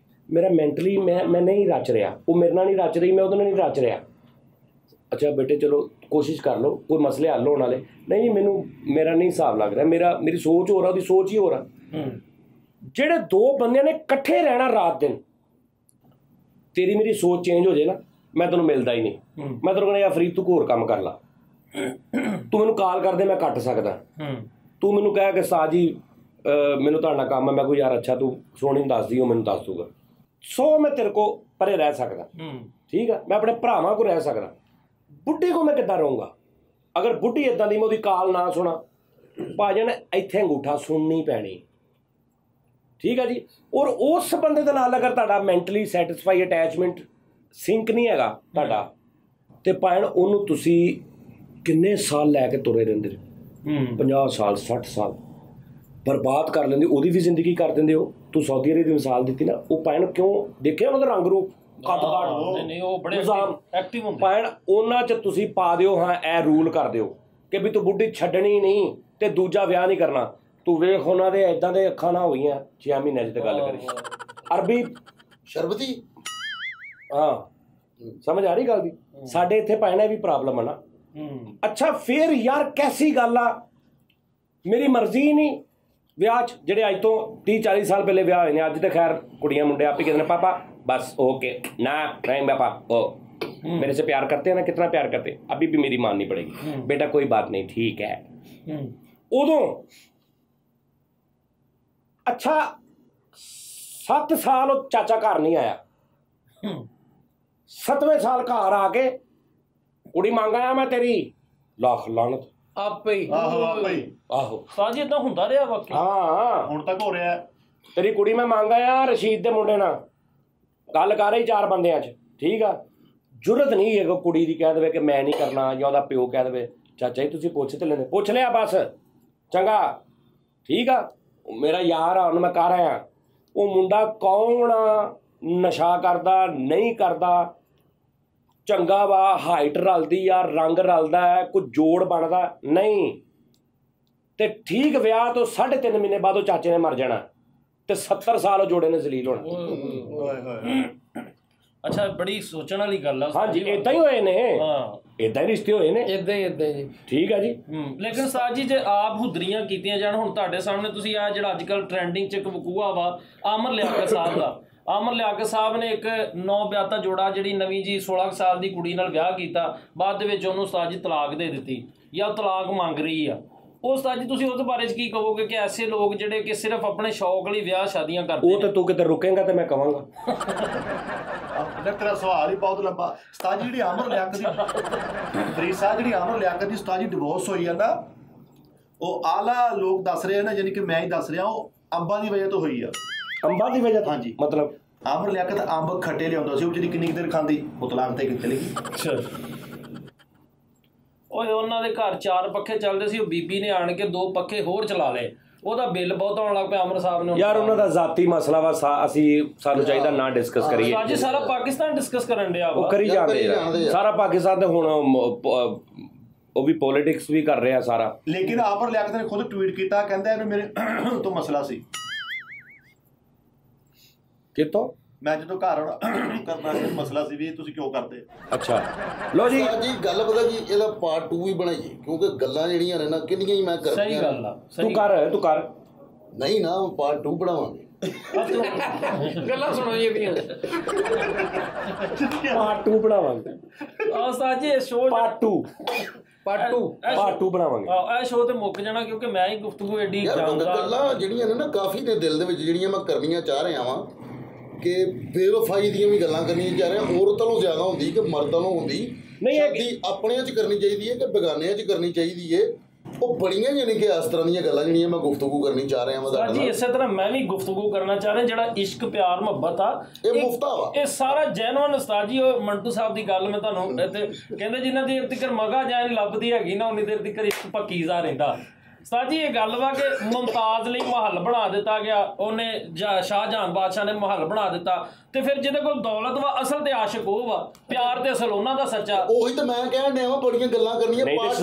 ਮੇਰਾ ਮੈਂਟਲੀ ਮੈਂ ਨਹੀਂ ਰਚ ਰਿਹਾ ਉਹ ਮੇਰੇ ਨਾਲ ਨਹੀਂ ਰਚ ਰਹੀ ਮੈਂ ਉਹਦੇ ਨਾਲ ਨਹੀਂ ਰਚ ਰਿਹਾ ਅੱਛਾ ਬੇਟੇ ਚਲੋ ਕੋਸ਼ਿਸ਼ ਕਰ ਲਓ ਕੋਈ ਮਸਲੇ ਹੱਲ ਹੋਣ ਵਾਲੇ ਨਹੀਂ ਮੈਨੂੰ ਮੇਰਾ ਨਹੀਂ ਹਿਸਾਬ ਲੱਗ ਰਿਹਾ ਮੇਰੀ ਸੋਚ ਹੋ ਰਿਹਾ ਉਹਦੀ ਸੋਚ ਹੀ ਹੋ ਰਿਹਾ ਜਿਹੜੇ ਦੋ ਬੰਦਿਆਂ ਨੇ ਇਕੱਠੇ ਰਹਿਣਾ ਰਾਤ ਦਿਨ ਤੇਰੀ ਮੇਰੀ ਸੋਚ ਚੇਂਜ ਹੋ ਜਾਏ ਨਾ ਮੈਂ ਤੈਨੂੰ ਮਿਲਦਾ ਹੀ ਨਹੀਂ ਮੈਂ ਤੈਨੂੰ ਕਹਿੰਦਾ ਯਾਰ ਫਰੀਦ ਤੂੰ ਹੋਰ ਕੰਮ ਕਰ ਲਾ ਤੂੰ ਮੈਨੂੰ ਕਾਲ ਕਰਦੇ ਮੈਂ ਕੱਟ ਸਕਦਾ ਤੂੰ ਮੈਨੂੰ ਕਹਿ ਕਿ ਸਾਹ ਜੀ ਮੈਨੂੰ ਤੁਹਾਡਾ ਕੰਮ ਹੈ ਮੈਂ ਕੋਈ ਯਾਰ ਅੱਛਾ ਤੂੰ ਸੋਹਣੀ ਨੂੰ ਦੱਸਦੀ ਉਹ ਮੈਨੂੰ ਦੱਸ ਦੂਗਾ 100 ਮੈਂ ਤੇਰੇ ਕੋ ਪਰੇ ਰਹਿ ਸਕਦਾ ਠੀਕ ਆ ਮੈਂ ਆਪਣੇ ਭਰਾਵਾਂ ਕੋ ਰਹਿ ਸਕਦਾ ਬੁੱਢੀ ਕੋ ਮੈਂ ਕਿੱਦਾਂ ਰਹੂੰਗਾ ਅਗਰ ਬੁੱਢੀ ਇੱਦਾਂ ਦੀ ਮੈਂ ਉਹਦੀ ਕਾਲ ਨਾ ਸੁਣਾ ਭਾਜਨ ਇੱਥੇ ਅੰਗੂਠਾ ਸੁਣਨੀ ਪੈਣੀ ਠੀਕ ਆ ਜੀ ਔਰ ਉਸ ਬੰਦੇ ਦੇ ਨਾਲ ਅਗਰ ਤੁਹਾਡਾ ਮੈਂਟਲੀ ਸੈਟਿਸਫਾਈ ਅਟੈਚਮੈਂਟ ਸਿੰਕ ਨਹੀਂ ਹੈਗਾ ਤੁਹਾਡਾ ਤੇ ਭਾਣ ਉਹਨੂੰ ਤੁਸੀਂ ਕਿੰਨੇ ਸਾਲ ਲੈ ਕੇ ਤੁਰੇ ਰਹਿੰਦੇ 50 ਸਾਲ 60 ਸਾਲ ਬਰਬਾਦ ਕਰ ਲੈਂਦੇ ਉਹਦੀ ਵੀ ਜ਼ਿੰਦਗੀ ਕਰ ਦਿੰਦੇ ਹੋ ਤੂੰ ਸਾਊਦੀ ਅਰਬ ਦੀ ਮਿਸਾਲ ਦਿੱਤੀ ਨਾ ਉਹ ਭਾਣ ਕਿਉਂ ਦੇਖਿਆ ਉਹਨਾਂ ਦਾ ਰੰਗ ਰੂਪ ਕੱਦ ਕਾਟ ਨਹੀਂ ਉਹ ਬੜੇ ਨਿਜ਼ਾਮ ਐਕਟਿਵ ਹੁੰਦੇ ਪੈਣ ਉਹਨਾਂ 'ਚ ਤੁਸੀਂ ਪਾ ਦਿਓ ਹਾਂ ਇਹ ਰੂਲ ਕਰ ਦਿਓ ਕਿ ਵੀ ਤੂੰ ਬੁੱਢੀ ਛੱਡਣੀ ਨਹੀਂ ਤੇ ਦੂਜਾ ਵਿਆਹ ਨਹੀਂ ਕਰਨਾ। ਤੂੰ ਵੇਖ ਉਹਨਾਂ ਦੇ ਇਦਾਂ ਦੇ ਅੱਖਾਂ ਨਾ ਹੋਈਆਂ 6 ਮਹੀਨਿਆਂ 'ਚ ਤੇ ਗੱਲ ਕਰੀ ਅਰਬੀ ਸ਼ਰਬਤੀ ਹਾਂ ਸਮਝ ਆ ਰਹੀ ਗੱਲ ਦੀ। ਸਾਡੇ ਇੱਥੇ ਪੈਣਾ ਵੀ ਪ੍ਰੋਬਲਮ ਹੈ ਨਾ। ਅੱਛਾ ਫਿਰ ਯਾਰ ਕੈਸੀ ਗੱਲ ਆ ਮੇਰੀ ਮਰਜ਼ੀ ਨਹੀਂ ਵਿਆਹ 'ਚ ਜਿਹੜੇ ਅੱਜ ਤੋਂ 30-40 ਸਾਲ ਪਹਿਲੇ ਵਿਆਹ ਹੋਏ ਨੇ ਅੱਜ ਤੇ ਖੈਰ ਕੁੜੀਆਂ ਮੁੰਡੇ ਆਪ ਹੀ ਕਹਿੰਦੇ ਨੇ ਪਾਪਾ बस ओके ना नहीं पापा ओ मेरे से प्यार करते हैं ना कितना प्यार करते हैं अभी भी मेरी माननी पड़ेगी बेटा कोई बात नहीं ठीक है उदों अच्छा 7 साल चाचा घर नहीं आया 7वें साल घर आके कुड़ी मांग आया मैं तेरी लाख लानत ਆਪੇ ਹੀ आहो ਸਾਜੀ ਇਦਾਂ ਹੁੰਦਾ ਰਿਹਾ ਵਾਕਈ हाँ ਹੁਣ ਤੱਕ ਹੋ ਰਿਹਾ तेरी कुड़ी मैं मांग आया रशीद दे मुंडे नाल ਗੱਲ ਕਰ ਰਹੀ 4 ਬੰਦਿਆਂ 'ਚ ਠੀਕ ਆ ਜੁਰਤ ਨਹੀਂ ਹੈ ਕੁੜੀ ਦੀ ਕਹਿ ਦੇਵੇ ਕਿ ਮੈਂ ਨਹੀਂ ਕਰਨਾ ਜਾਂ ਉਹਦਾ ਪਿਓ ਕਹਿ ਦੇਵੇ ਚਾਚਾ ਜੀ ਤੁਸੀਂ ਪੁੱਛ ਤੇ ਲੈਂਦੇ ਪੁੱਛ ਲਿਆ ਬਸ ਚੰਗਾ ਠੀਕ ਆ ਮੇਰਾ ਯਾਰ ਆ ਉਹਨੂੰ ਮੈਂ ਕਰ ਆਇਆ ਉਹ ਮੁੰਡਾ ਕੌਣ ਆ ਨਸ਼ਾ ਕਰਦਾ ਨਹੀਂ ਕਰਦਾ ਚੰਗਾ ਵਾ ਹਾਈਟ ਰਲਦੀ ਆ ਰੰਗ ਰਲਦਾ ਹੈ ਕੋਈ ਜੋੜ ਬਣਦਾ ਨਹੀਂ ਤੇ ਠੀਕ ਵਿਆਹ ਤੋਂ 3.5 ਮਹੀਨੇ ਬਾਅਦ ਉਹ ਚਾਚੇ ਨੇ ਮਰ ਜਾਣਾ ਤੇ 70 ਸਾਲ ਉਹ ਜੋੜੇ ਨੇ ਜ਼ਲੀਲ ਹੋਣਾ। ਅੱਛਾ ਬੜੀ ਸੋਚਣ ਵਾਲੀ ਗੱਲ ਆ ਹਾਂਜੀ ਇਦਾਂ ਹੀ ਹੋਏ ਨੇ ਹਾਂ ਇਦਾਂ ਹੀ ਰਿਸ਼ਤੇ ਹੋਏ ਨੇ ਇਦਾਂ ਹੀ ਜੀ ਠੀਕ ਆ ਜੀ। ਲੇਕਿਨ ਸਾਜੀ ਜੇ ਆਪ ਹੁਦਰੀਆਂ ਕੀਤੀਆਂ ਜਾਣ ਹੁਣ ਤੁਹਾਡੇ ਸਾਹਮਣੇ ਤੁਸੀਂ ਆ ਜਿਹੜਾ ਅੱਜ ਕੱਲ ਟ੍ਰੈਂਡਿੰਗ 'ਚ ਇੱਕ ਵਕੂਆ ਵਾ ਆਮਰ ਲਿਆਕਤ ਸਾਹਿਬ ਦਾ ਆਮਰ ਲਿਆਕਤ ਸਾਹਿਬ ਨੇ ਇੱਕ 9 ਵਿਆਹਤਾ ਜੋੜਾ ਜਿਹੜੀ ਨਵੀਂ ਜੀ 16 ਸਾਲ ਦੀ ਕੁੜੀ ਨਾਲ ਵਿਆਹ ਕੀਤਾ ਬਾਅਦ ਦੇ ਵਿੱਚ ਉਹਨੂੰ ਉਸਤਾਦ ਜੀ ਤਲਾਕ ਦੇ ਦਿੱਤੀ ਜਾਂ ਤਲਾਕ ਮੰਗ ਰਹੀ ਆ ਉਹ ਉਸਤਾਦ ਜੀ ਤੁਸੀਂ ਉਹਦੇ ਬਾਰੇ 'ਚ ਕੀ ਕਹੋਗੇ ਕਿ ਐਸੇ ਲੋਕ ਜਿਹੜੇ ਕਿ ਸਿਰਫ ਆਪਣੇ ਸ਼ੌਕ ਲਈ ਵਿਆਹ ਸ਼ਾਦੀਆਂ ਕਰਦੇ ਉਹ ਤੇ ਤੂੰ ਕਿਤੇ ਰੁਕੇਂਗਾ ਤੇ ਮੈਂ ਕਵਾਂਗਾ ਤੇਰਾ ਸਵਾਲ ਹੀ ਬਹੁਤ ਲੰਬਾ ਉਸਤਾਦ ਜੀ ਜਿਹੜੀ ਅਮਰ ਲਿਆਕਤ ਦੀ ਫਰੀਦ ਸਾਹਿਬ ਜਿਹੜੀ ਅਮਰ ਲਿਆਕਤ ਦੀ ਉਸਤਾਦ ਜੀ ਡਿਵੋਰਸ ਹੋਈ ਆ ਨਾ ਉਹ ਆਲਾ ਲੋਕ ਦੱਸ ਰਹੇ ਨੇ ਯਾਨੀ ਕਿ ਮੈਂ ਹੀ ਦੱਸ ਰਿਹਾ ਉਹ ਅੰਬਾਂ ਦੀ ਵਜ੍ਹਾ ਤੋਂ ਹੋਈ ਆ ਅੰਬਾਂ ਦੀ ਵਜ੍ਹਾ ਤੋਂ ਹਾਂਜੀ ਮਤਲਬ ਅਮਰ ਲਿਆਕਤ ਅੰਬ ਖੱਟੇ ਲਿਆਉਂਦਾ ਸੀ ਉਹ ਜਿਹੜੀ ਕਿੰਨੀ ਦੇਰ ਖਾਂਦੀ ਉਹ ਤਲਾਕ ਤੇ ਕਿੱਥੇ ਲੱਗੀ ਅੱਛਾ ਓਏ ਉਹਨਾਂ ਦੇ ਘਰ 4 ਪੱਖੇ ਚੱਲਦੇ ਸੀ ਉਹ ਬੀਬੀ ਨੇ ਆਣ ਕੇ 2 ਪੱਖੇ ਹੋਰ ਚਲਾ ਲਏ ਉਹਦਾ ਬਿੱਲ ਬਹੁਤ ਆਉਣ ਲੱਗ ਪਿਆ ਅਮਰ ਸਾਹਿਬ ਨੇ ਯਾਰ ਉਹਨਾਂ ਦਾ ਜ਼ਾਤੀ ਮਸਲਾ ਵਾ ਅਸੀਂ ਸਾਨੂੰ ਚਾਹੀਦਾ ਨਾ ਡਿਸਕਸ ਕਰੀਏ ਅੱਜ ਸਾਰਾ ਪਾਕਿਸਤਾਨ ਡਿਸਕਸ ਕਰਨ ਡਿਆ ਵਾ ਉਹ ਕਰੀ ਜਾਂਦੇ ਯਾਰ ਸਾਰਾ ਪਾਕਿਸਤਾਨ ਤੇ ਹੁਣ ਉਹ ਵੀ ਪੋਲਿਟਿਕਸ ਵੀ ਕਰ ਰਿਹਾ ਸਾਰਾ ਲੇਕਿਨ ਅਮਰ ਲਿਆਕਤ ਨੇ ਖੁਦ ਟਵੀਟ ਕੀਤਾ ਕਹਿੰਦਾ ਇਹਨੂੰ ਮੇਰੇ ਤੋਂ ਮਸਲਾ ਸੀ ਕਿਤੋਂ ਮੈਂ ਜਦੋਂ ਘਰ ਕਰਨਾ ਸੀ ਮਸਲਾ ਸੀ ਵੀ ਤੁਸੀਂ ਕਿਉਂ ਕਰਦੇ ਅੱਛਾ ਲੋ ਜੀ ਜੀ ਗੱਲ ਪਤਾ ਜੀ ਇਹਦਾ ਪਾਰਟ 2 ਵੀ ਬਣਾਈਏ ਕਿਉਂਕਿ ਗੱਲਾਂ ਜਿਹੜੀਆਂ ਨੇ ਨਾ ਕਿੰਨੀਆਂ ਹੀ ਮੈਂ ਕਰਨੀਆਂ ਸਹੀ ਗੱਲ ਆ ਤੂੰ ਕਰ ਨਹੀਂ ਨਾ ਪਾਰਟ 2 ਬਣਾਵਾਂਗੇ ਗੱਲਾਂ ਸੁਣੋ ਜੀ ਇਹਦੀਆਂ ਪਾਰਟ 2 ਬਣਾਵਾਂਗੇ ਉਸਤਾਦ ਜੀ ਇਹ ਸ਼ੋਅ ਪਾਰਟ 2 ਬਣਾਵਾਂਗੇ ਇਹ ਸ਼ੋਅ ਤੇ ਮੁੱਕ ਜਾਣਾ ਕਿਉਂਕਿ ਮੈਂ ਹੀ ਗੁਫ਼ਤਗੂ ਐਡੀ ਯਾਰ ਜਾਣਦਾ ਗੱਲਾਂ ਜਿਹੜੀਆਂ ਨੇ ਨਾ ਕਾਫੀ ਨੇ ਦਿਲ ਦੇ ਵਿੱਚ ਜਿਹੜੀਆਂ ਮੈਂ ਕਰਨੀਆਂ ਚਾਹ ਰਿਹਾ ਵਾਂ ਕਿ ਬੇਵਫਾਈ ਦੀਆਂ ਵੀ ਗੱਲਾਂ ਕਰਨੀਆਂ ਚਾਹ ਰਿਹਾ ਔਰਤਾਂ ਨੂੰ ਜ਼ਿਆਦਾ ਹੁੰਦੀ ਕਿ ਮਰਦਾਂ ਨੂੰ ਹੁੰਦੀ ਨਹੀਂ ਸ਼ਾਦੀ ਆਪਣਿਆਂ 'ਚ ਕਰਨੀ ਚਾਹੀਦੀ ਹੈ ਕਿ ਬੇਗਾਨਿਆਂ 'ਚ ਕਰਨੀ ਚਾਹੀਦੀ ਹੈ ਉਹ ਬੜੀਆਂ ਯਾਨੀ ਕਿ ਇਸ ਤਰ੍ਹਾਂ ਦੀਆਂ ਗੱਲਾਂ ਜਿਹੜੀਆਂ ਮੈਂ ਗੁਫ਼ਤਗੂ ਕਰਨੀ ਚਾਹ ਰਿਹਾ ਵਾਂ ਜੀ ਇਸੇ ਤਰ੍ਹਾਂ ਮੈਂ ਵੀ ਗੁਫ਼ਤਗੂ ਕਰਨਾ ਚਾਹ ਰਿਹਾ ਜਿਹੜਾ ਇਸ਼ਕ ਪਿਆਰ ਮੁਹੱਬਤ ਆ ਇਹ ਮੁਫਤਾ ਵਾ ਇਹ ਸਾਰਾ ਜੈਨੂਅਨ ਉਸਤਾਦ ਜੀ ਉਹ ਮੰਟੂ ਸਾਹਿਬ ਦੀ ਗੱਲ ਮੈਂ ਤੁਹਾਨੂੰ ਇੱਥੇ ਕਹਿੰਦੇ ਜਿੰਨਾ ਦੇਰ ਤੱਕ ਮਗਾ ਜਾਨ ਲੱਭਦੀ ਹੈਗੀ ਨਾ ਉਨੀ ਦੇਰ ਤੱਕ ਇਸ਼ਕ ਪੱਕੀਜ਼ਾ ਰਹਿੰਦਾ ਉਸਤਾਦ ਜੀ ਇਹ ਗੱਲ ਵਾ ਕਿ ਮੁਮਤਾਜ਼ ਲਈ ਮਹੱਲ ਬਣਾ ਦਿੱਤਾ ਗਿਆ ਉਹਨੇ ਸ਼ਾਹਜਹਾਨ ਬਾਦਸ਼ਾਹ ਨੇ ਮਹੱਲ ਬਣਾ ਦਿੱਤਾ ਤੇ ਫਿਰ ਜਿਹਦੇ ਕੋਲ ਦੌਲਤ ਵਾ ਅਸਲ ਤੇ ਆਸ਼ਿਕ ਉਹ ਵਾ ਪਿਆਰ ਤੇ ਅਸਲ ਉਹਨਾਂ ਦਾ ਸੱਚਾ ਉਹੀ ਤਾਂ ਮੈਂ ਕਹਿਣ ਡਿਆ ਵਾਂ ਬੜੀਆਂ ਗੱਲਾਂ ਕਰਨੀਆਂ ਨਹੀਂ ਤੇ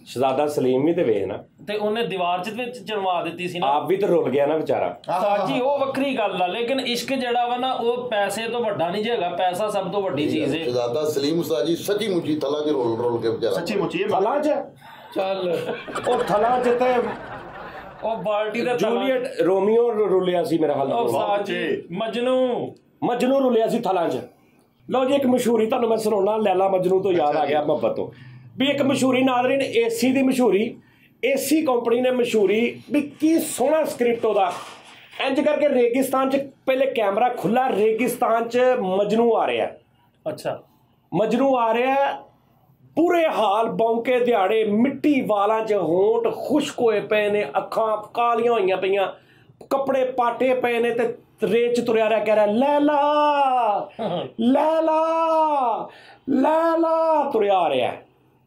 ਸ਼ਹਜ਼ਾਦਾ ਸਲੀਮ ਵੀ ਤੇ ਵੇਖ ਨਾ ਤੇ ਉਹਨੇ ਦੀਵਾਰ ਚ ਵਿੱਚ ਚਣਵਾ ਦਿੱਤੀ ਸੀ ਨਾ ਆਪ ਵੀ ਤੇ ਰੁਲ ਗਿਆ ਨਾ ਵਿਚਾਰਾ ਉਸਤਾਦ ਜੀ ਉਹ ਵੱਖਰੀ ਗੱਲ ਆ ਲੇਕਿਨ ਇਸ਼ਕ ਜਿਹੜਾ ਵਾ ਨਾ ਉਹ ਪੈਸੇ ਤੋਂ ਵੱਡਾ ਨਹੀਂ ਹੈਗਾ ਪੈਸਾ ਸਭ ਤੋਂ ਵੱਡੀ ਚੀਜ਼ ਹੈ ਸ਼ਹਜ਼ਾਦਾ ਸਲੀਮ ਉਸਤਾਦ ਜੀ ਸੱਚੀ ਮੁੱਚੀ ਤਲਾ ਕੇ ਰੋਲ ਕੇ ਵਿਚਾਰਾ ਸੱਚੀ ਮੁੱਚੀ ਥਲਾਂ 'ਚ ਚੱਲ ਉਹ ਥਲਾਂ 'ਚ ਤੇ ਉਹ ਬਾਲਟੀ ਦੇ ਜੂਲੀਅਟ ਰੋਮੀਓ ਰੁਲਿਆ ਸੀ ਮੇਰਾ ਹਾਲ ਉਸਤਾਦ ਜੀ ਮਜਨੂ ਰੁਲਿਆ ਸੀ ਥਲਾਂ 'ਚ ਲਓ ਜੀ ਇੱਕ ਮਸ਼ਹੂਰੀ ਤੁਹਾਨੂੰ ਮੈਂ ਸੁਣਾਉਣਾ ਲੈਲਾ ਮਜਨੂ ਤੋਂ ਯਾਦ ਆ ਗਿਆ ਮੁਹੱਬਤ ਤੋਂ ਵੀ ਇੱਕ ਮਸ਼ਹੂਰੀ ਨਾਜ਼ਰੀਨ ਏਸੀ ਦੀ ਮਸ਼ਹੂਰੀ ਏਸੀ ਕੰਪਨੀ ਨੇ ਮਸ਼ਹੂਰੀ ਵੀ ਕੀ ਸੋਹਣਾ ਸਕ੍ਰਿਪਟ ਉਹਦਾ ਇੰਜ ਕਰਕੇ ਰੇਗਿਸਤਾਨ 'ਚ ਪਹਿਲੇ ਕੈਮਰਾ ਖੁੱਲਾ ਰੇਗਿਸਤਾਨ 'ਚ ਮਜਨੂ ਆ ਰਿਹਾ ਅੱਛਾ ਮਜਨੂ ਆ ਰਿਹਾ ਪੂਰੇ ਹਾਲ ਬੌਂਕੇ ਦਿਹਾੜੇ ਮਿੱਟੀ ਵਾਲਾਂ 'ਚ ਹੋਂਠ ਖੁਸ਼ਕ ਹੋਏ ਪਏ ਨੇ ਅੱਖਾਂ ਕਾਲੀਆਂ ਹੋਈਆਂ ਪਈਆਂ ਕੱਪੜੇ ਪਾਟੇ ਪਏ ਨੇ ਤੇ ਰੇਤ 'ਚ ਤੁਰਿਆ ਰਿਹਾ ਕਹਿ ਰਿਹਾ ਲੈਲਾ ਲੈਲਾ ਲੈਲਾ ਤੁਰਿਆ ਆ ਰਿਹਾ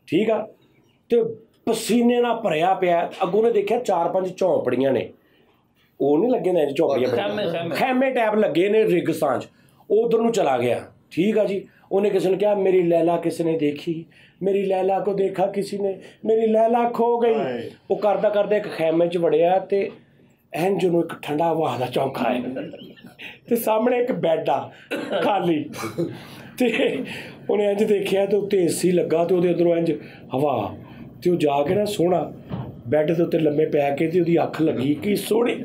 ਠੀਕ ਆ ਤੇ ਪਸੀਨੇ ਨਾਲ ਭਰਿਆ ਪਿਆ ਅੱਗੋਂ ਨੇ ਦੇਖਿਆ 4-5 ਝੌਂਪੜੀਆਂ ਨੇ ਉਹ ਨਹੀਂ ਲੱਗੇ ਨੇ ਝੌਂਪੜੀਆਂ ਖੈਮੇ ਟੈਪ ਲੱਗੇ ਨੇ ਰੇਗਿਸਤਾਨ 'ਚ ਉਧਰ ਨੂੰ ਚਲਾ ਗਿਆ ठीक है जी। उन्हें किसी ने कहा मेरी लैला किसने देखी, मेरी लैला को देखा किसी ने, मेरी लैला खो गई। वो करदा करदा एक खैमे च वड़िया ते इंज नूं एक ठंडा हवा दा झोंका है ते सामने एक बैड आ खाली ते उन्हें इंज देखिया ते उत्ते एसी लगा ते उहदे अंदरों इंज हवा ते वो जाके ना सोहना बैड के उत्ते लम्मे पै के ते उहदी अख लगी कि सोहनी।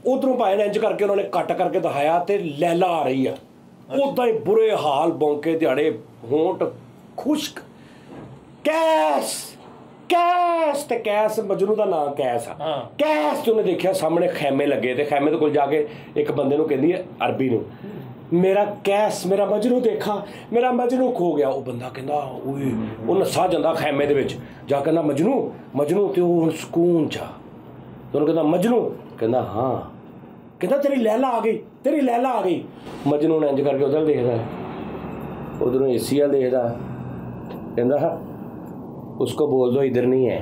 उधरों भाई ने इंज करके उन्होंने कट करके दिखाया ते लैला आ रही है। उदा ही बुरे हाल बौंके दिहाड़े होंठ खुश्क कैस कैस ते कैस मजनू का नाम कैस आ कैस। तो उन्हें देखा सामने खैमे लगे ते खैमे दे कोल जाके एक बंदे नूं कहंदी है अरबी नूं मेरा कैस मेरा मजनू देखा मेरा मजनू खो गया। वो बंदा कहंदा ओए वो नस्सा जांदा खैमे दे विच जा कहंदा मजनू मजनू ते हुण सुकून चा ते उन्हें कहंदा मजनू कहंदा हाँ कहंदा तेरी लैला आ गई तेरी लैला आ गई। मजनू ने इंज करके उधर देखदा उधरों एसी वाल देखदा कहंदा उसको बोल दो इधर नहीं है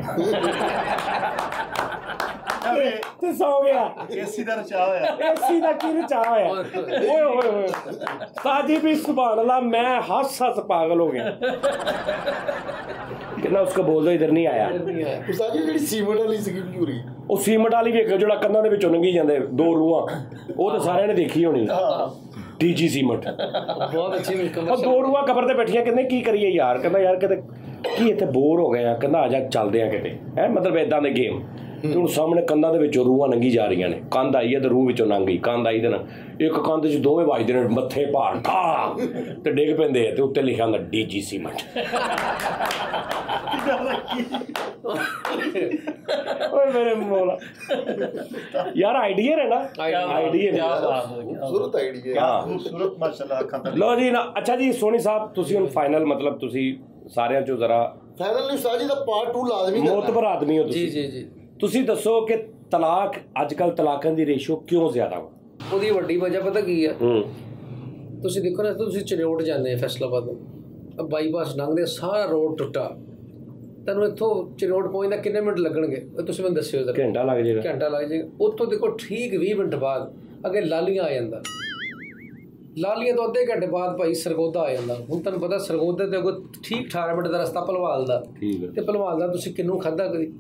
ते सो गया। एसी दा रचा होया एसी दा की रचा होया ओए होए होए साजी भी सुभान अल्लाह मैं हंस हंस पागल हो गया। कहना उसको बोल दो इधर नहीं आया। उस्ताद जी ਜਿਹੜੀ ਸੀਮਟ ਵਾਲੀ ਸੀ ਪੂਰੀ ਉਹ ਸੀਮਟ ਵਾਲੀ ਵੇਖੋ ਜਿਹੜਾ ਕੰਧਾਂ ਦੇ ਵਿੱਚੋਂ ਲੰਘੀ ਜਾਂਦੇ ਦੋ ਰੂਹਾਂ ਉਹ ਤਾਂ ਸਾਰਿਆਂ ਨੇ ਦੇਖੀ ਹੋਣੀ ਡੀਜੀ ਸੀਮਟ ਬਹੁਤ ਅੱਛੀ ਉਹ ਦੋ ਰੂਹਾਂ ਕਬਰ ਤੇ ਬੈਠੀਆਂ ਕਹਿੰਦੇ ਕੀ ਕਰੀਏ ਯਾਰ ਕਹਿੰਦਾ ਯਾਰ ਕਿਤੇ ਕੀ ਇੱਥੇ ਬੋਰ ਹੋ ਗਏ ਆ ਕਹਿੰਦਾ ਆ ਜਾ ਚੱਲਦੇ ਆ ਕਿਤੇ ਹੈ ਮਤਲਬ ਇਦਾਂ ਦੇ ਗੇਮ ਤੇ ਹੁਣ ਸਾਹਮਣੇ ਕੰਧਾਂ ਦੇ ਵਿੱਚੋਂ ਰੂਹਾਂ ਲੰਘੀ ਜਾ ਰਹੀਆਂ ਨੇ ਕੰਧ ਆਈ ਹੈ ਤੇ ਰੂਹ ਵਿੱਚੋਂ ਲੰਘ ਗਈ ਕੰਧ ਆਈ ਤੇ ਨਾ ਇੱਕ ਕੰਧ 'ਚ ਦੋਵੇਂ ਵੱਜਦੇ ਨੇ ਮੱਥੇ ਭਾਰ ਠਾ ਤੇ ਡਿੱਗ ਪੈਂਦੇ ਆ ਤੇ ਉੱਤੇ ਲਿਖਿਆ ਹੁੰਦਾ ਡੀਜੀ ਸੀਮਟ। ਓਏ ਮੇਰੇ ਮੋਲਾ ਯਾਰ ਆਈਡੀਆ ਹੈ ਨਾ ਆਈਡੀਆ ਖੂਬਸੂਰਤ ਆਈਡੀਆ ਖੂਬਸੂਰਤ ਮਾਸ਼ਾਅੱਲਾ ਅੱਖਾਂ ਤੋਂ ਲੋ ਜੀ ਨਾ ਅੱਛਾ ਜੀ ਸੋਨੀ ਸਾਹਿਬ ਤੁਸੀਂ ਹੁਣ ਫਾਈਨਲ ਮਤਲਬ ਤੁਸੀਂ ਸਾਰਿਆਂ ਚੋਂ ਜ਼ਰਾ ਫਾਈਨਲ ਨਹੀਂ ਉਸਤਾਦ ਜੀ ਦਾ ਪਾਰਟ 2 ਲਾਜ਼ਮੀ ਮੋਤਬਰ ਆਦਮੀ ਹੋ ਤੁਸੀਂ ਜੀ ਤੁਸੀਂ ਦੱਸੋ ਕਿ ਤਲਾਕ ਅੱਜ ਕੱਲ੍ਹ ਤਲਾਕਾਂ ਦੀ ਰੇਸ਼ੋ ਕਿਉਂ ਜ਼ਿਆਦਾ ਵਾ? ਉਹਦੀ ਵੱਡੀ ਵਜ੍ਹਾ ਪਤਾ ਕੀ ਆ ਤੁਸੀਂ ਦੇਖੋ ਨਾ ਤੁਸੀਂ ਚਨਿਓਟ ਜਾਂਦੇ ਆ ਫੈਸਲਾਬਾਦ ਬਾਈਪਾਸ ਲੰਘਦੇ ਸਾਰਾ ਰੋਡ ਟੁੱਟਾ ਤੁਹਾਨੂੰ ਇੱਥੋਂ ਚਨਿਓਟ ਪਹੁੰਚਦਾ ਕਿੰਨੇ ਮਿੰਟ ਲੱਗਣਗੇ ਤੁਸੀਂ ਮੈਨੂੰ ਦੱਸਿਓ ਜ਼ਰਾ। ਘੰਟਾ ਲੱਗ ਜਾਏਗਾ ਘੰਟਾ ਲੱਗ ਜਾਏਗਾ। ਉੱਥੋਂ ਦੇਖੋ ਠੀਕ 20 ਮਿੰਟ ਬਾਅਦ ਅੱਗੇ ਲਾਲੀਆਂ ਆ ਜਾਂਦਾ ਲਾਲੀਆਂ ਤੋਂ ਅੱਧੇ ਘੰਟੇ ਬਾਅਦ ਭਾਈ ਸਰਗੋਦਾ ਆ ਜਾਂਦਾ। ਹੁਣ ਤੁਹਾਨੂੰ ਪਤਾ ਸਰਗੋਦੇ ਤੇ ਅੱਗੋਂ ਠੀਕ 18 ਮਿੰਟ ਦਾ ਰਸਤਾ ਭਲਵਾਲ ਦਾ ਤੇ ਭਲਵਾਲ ਦਾ ਤੁਸੀਂ ਕਿੰਨੂੰ ਖਾਧਾ ਕਦੀ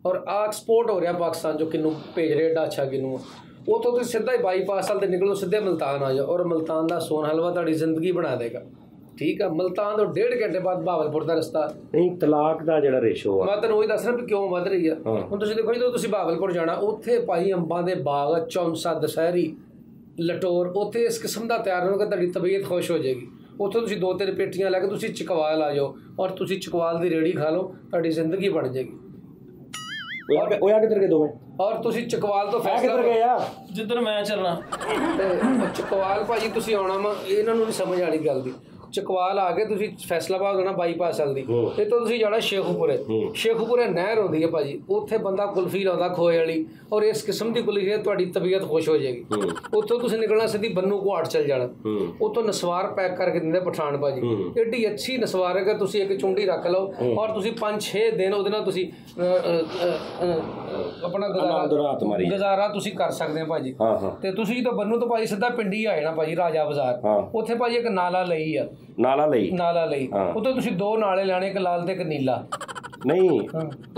ਔਰ ਆ ਐਕਸਪੋਰਟ ਹੋ ਰਿਹਾ ਪਾਕਿਸਤਾਨ ਜੋ ਕਿੰਨੂੰ ਭੇਜ ਰਿਹਾ ਡਾਛਾ ਕਿੰਨੂੰ ਉੱਥੋਂ ਤੁਸੀਂ ਸਿੱਧਾ ਹੀ ਬਾਈਪਾਸ ਵਾਲ ਤੇ ਨਿਕਲੋ ਸਿੱਧੇ ਮਲਤਾਨ ਆ ਜਾਓ ਔਰ ਮਲਤਾਨ ਦਾ ਸੋਨ ਹਲਵਾ ਤੁਹਾਡੀ ਜ਼ਿੰਦਗੀ ਬਣਾ ਦੇਗਾ। ਠੀਕ ਆ ਮਲਤਾਨ ਤੋਂ 1.5 ਘੰਟੇ ਬਾਅਦ ਬਹਾਵਲਪੁਰ ਦਾ ਰਸਤਾ ਨਹੀਂ ਤਲਾਕ ਦਾ ਜਿਹੜਾ ਰੇਸ਼ੋ ਆ ਮੈਂ ਤੁਹਾਨੂੰ ਉਹੀ ਦੱਸ ਰਿਹਾ ਵੀ ਕਿਉਂ ਵੱਧ ਰਹੀ ਆ। ਹੁਣ ਤੁਸੀਂ ਦੇਖੋ ਜਦੋਂ ਤੁਸੀਂ ਬਹਾਵਲਪੁਰ ਜਾਣਾ ਉੱਥੇ ਭਾਈ ਅੰਬਾਂ ਦੇ ਬਾਗ ਚੌਂਸਾ ਦਸ਼ਹਿਰੀ ਲਟੋਰ ਉੱਥੇ ਇਸ ਕਿਸਮ ਦਾ ਤਿਆਰ ਹੋਣਗੇ ਤੁਹਾਡੀ ਤਬੀਅਤ ਖੁਸ਼ ਹੋ ਜਾਏਗੀ। ਉੱਥੋਂ ਤੁਸੀਂ 2-3 ਪੇਟੀਆਂ ਲੈ ਕੇ ਤੁਸੀਂ ਚਕਵਾਲ ਆ ਜਾਓ ਔਰ ਤੁਸੀਂ ਚਕਵਾਲ ਦੀ ਰੇੜੀ ਖਾ ਲਓ ਤੁਹਾਡੀ ਜ਼ਿੰਦਗੀ ਬਣ ਜਾਏਗੀ। ਉਹ ਆ ਕਿੱਧਰ ਗਏ ਦੋਵੇਂ ਔਰ ਤੁਸੀਂ ਚਕਵਾਲ ਤੋਂ ਫੈਸਲਾ ਕਿੱਧਰ ਗਏ ਆ ਜਿੱਧਰ ਮੈਂ ਚੱਲਣਾ ਤੇ ਚਕਵਾਲ ਭਾਜੀ ਤੁਸੀਂ ਆਉਣਾ ਵਾ ਇਹਨਾਂ ਨੂੰ ਨਹੀਂ ਸਮਝ ਆਣੀ ਗੱਲ ਦੀ। ਚਕਵਾਲ ਆ ਕੇ ਤੁਸੀਂ ਫੈਸਲਾਬਾਦ ਹੋਣਾ ਬਾਈਪਾਸ ਚੱਲਦੀ ਇਹ ਤੋਂ ਤੁਸੀਂ ਜਾਣਾ ਸ਼ੇਖੂਪੁਰੇ ਨਹਿਰ ਹੁੰਦੀ ਹੈ ਭਾਜੀ ਉੱਥੇ ਬੰਦਾ ਕੁਲਫੀ ਲਾਉਂਦਾ ਖੋਏ ਵਾਲੀ ਔਰ ਇਸ ਕਿਸਮ ਦੀ ਕੁਲਫੀ ਤੁਹਾਡੀ ਤਬੀਅਤ ਖੁਸ਼ ਹੋ ਜਾਏਗੀ। ਉੱਥੋਂ ਤੁਸੀਂ ਨਿਕਲਣਾ ਸਿੱਧੀ ਬੰਨੂ ਘਾਟ ਚੱਲ ਜਾਣਾ ਉੱਥੋਂ ਨਸਵਾਰ ਪੈਕ ਕਰਕੇ ਦਿੰਦੇ ਪਠਾਨ ਭਾਜੀ ਏਡੀ ਅੱਛੀ ਨਸਵਾਰ ਹੈ ਕਿ ਤੁਸੀਂ ਇੱਕ ਚੁੰਡੀ ਰੱਖ ਲਓ ਔਰ ਤੁਸੀਂ 5-6 ਦਿਨ ਉਹਦੇ ਨਾਲ ਤੁਸੀਂ ਆਪਣਾ ਗੁਜ਼ਾਰਾ ਤੁਸੀਂ ਕਰ ਸਕਦੇ ਹੋ ਭਾਜੀ। ਤੇ ਤੁਸੀਂ ਜਦੋਂ ਬੰਨੂ ਤੋਂ ਭਾਜੀ ਸਿੱਧਾ ਪਿੰਡੀ ਆ ਜਾਣਾ ਭਾਜੀ ਰਾਜਾ ਬਾਜ਼ਾਰ ਉੱਥੇ ਭਾਜੀ ਇੱਕ ਨਾਲਾ ਲਈ ਆ ਨਾਲਾ ਲਈ ਉੱਥੇ ਤੁਸੀਂ 2 ਨਾਲੇ ਲੈਣੇ ਇੱਕ ਲਾਲ ਤੇ ਇੱਕ ਨੀਲਾ। ਨਹੀਂ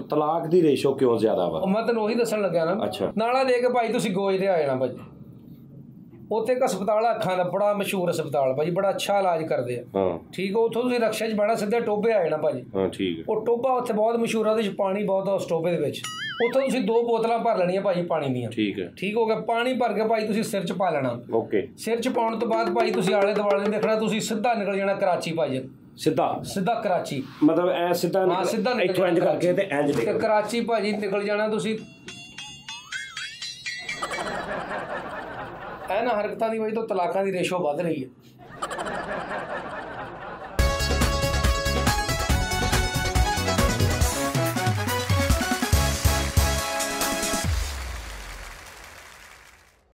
ਤਲਾਕ ਦੀ ਰੇਸ਼ੋ ਕਿਉਂ ਜ਼ਿਆਦਾ ਵਾ ਮੈਂ ਤੈਨੂੰ ਉਹੀ ਦੱਸਣ ਲੱਗਿਆ ਨਾ ਨਾਲਾ ਦੇ ਕੇ ਭਾਈ ਤੁਸੀਂ ਗੋਜ ਤੇ ਆ ਜਾਣਾ ਭਾਜੀ। ਉੱਥੇ ਇੱਕ ਹਸਪਤਾਲ ਅੱਖਾਂ ਦਾ ਬੜਾ ਮਸ਼ਹੂਰ ਹਸਪਤਾਲ ਭਾਜੀ ਬੜਾ ਅੱਛਾ ਇਲਾਜ ਕਰਦੇ ਆ। ਠੀਕ ਉੱਥੋਂ ਤੁਸੀਂ ਰਕਸ਼ਾ 'ਚ ਬਹਿਣਾ ਸਿੱਧਾ ਟੋਭੇ ਆ ਜਾਣਾ ਭਾਜੀ। ਠੀਕ ਉਹ ਟੋਭਾ ਉੱਥੇ ਬਹੁਤ ਮਸ਼ਹੂਰ ਆ ਉਹਦੇ 'ਚ ਪਾਣੀ ਬਹੁਤ ਆ ਉਸ ਟੋਭੇ ਦੇ ਵਿੱਚ। ਉੱਥੋਂ ਤੁਸੀਂ 2 ਬੋਤਲਾਂ ਭਰ ਲੈਣੀਆਂ ਭਾਜੀ ਪਾਣੀ ਦੀਆਂ। ਠੀਕ ਹੋ ਗਿਆ ਪਾਣੀ ਭਰ ਕੇ ਭਾਈ ਤੁਸੀਂ ਸਿਰ 'ਚ ਪਾ ਲੈਣਾ। ਸਿਰ 'ਚ ਪਾਉਣ ਤੋਂ ਬਾਅਦ ਭਾਈ ਤੁਸੀਂ ਆਲੇ ਦੁਆਲੇ ਦੇਖਣਾ ਤੁਸੀਂ ਸਿੱਧਾ ਨਿਕਲ ਜਾਣਾ ਕਰਾਚੀ ਭਾਜੀ। ਸਿੱਧਾ ਕਰਾਚੀ ਮਤਲਬ ਐ ਸਿੱਧਾ ਇੱਥੋਂ ਇੰਜ ਕਰਕੇ ਤੇ ਇੰਜ ਤੇ ਕਰਾਚੀ ਭਾਜੀ ਨਿਕਲ ਜਾਣਾ ਤੁਸੀਂ। ਇਹਨਾਂ ਹਰਕਤਾਂ ਦੀ ਵਜ੍ਹਾ ਤੋਂ ਤਲਾਕਾਂ ਦੀ ਰੇਸ਼ੋ ਵੱਧ ਰਹੀ ਹੈ।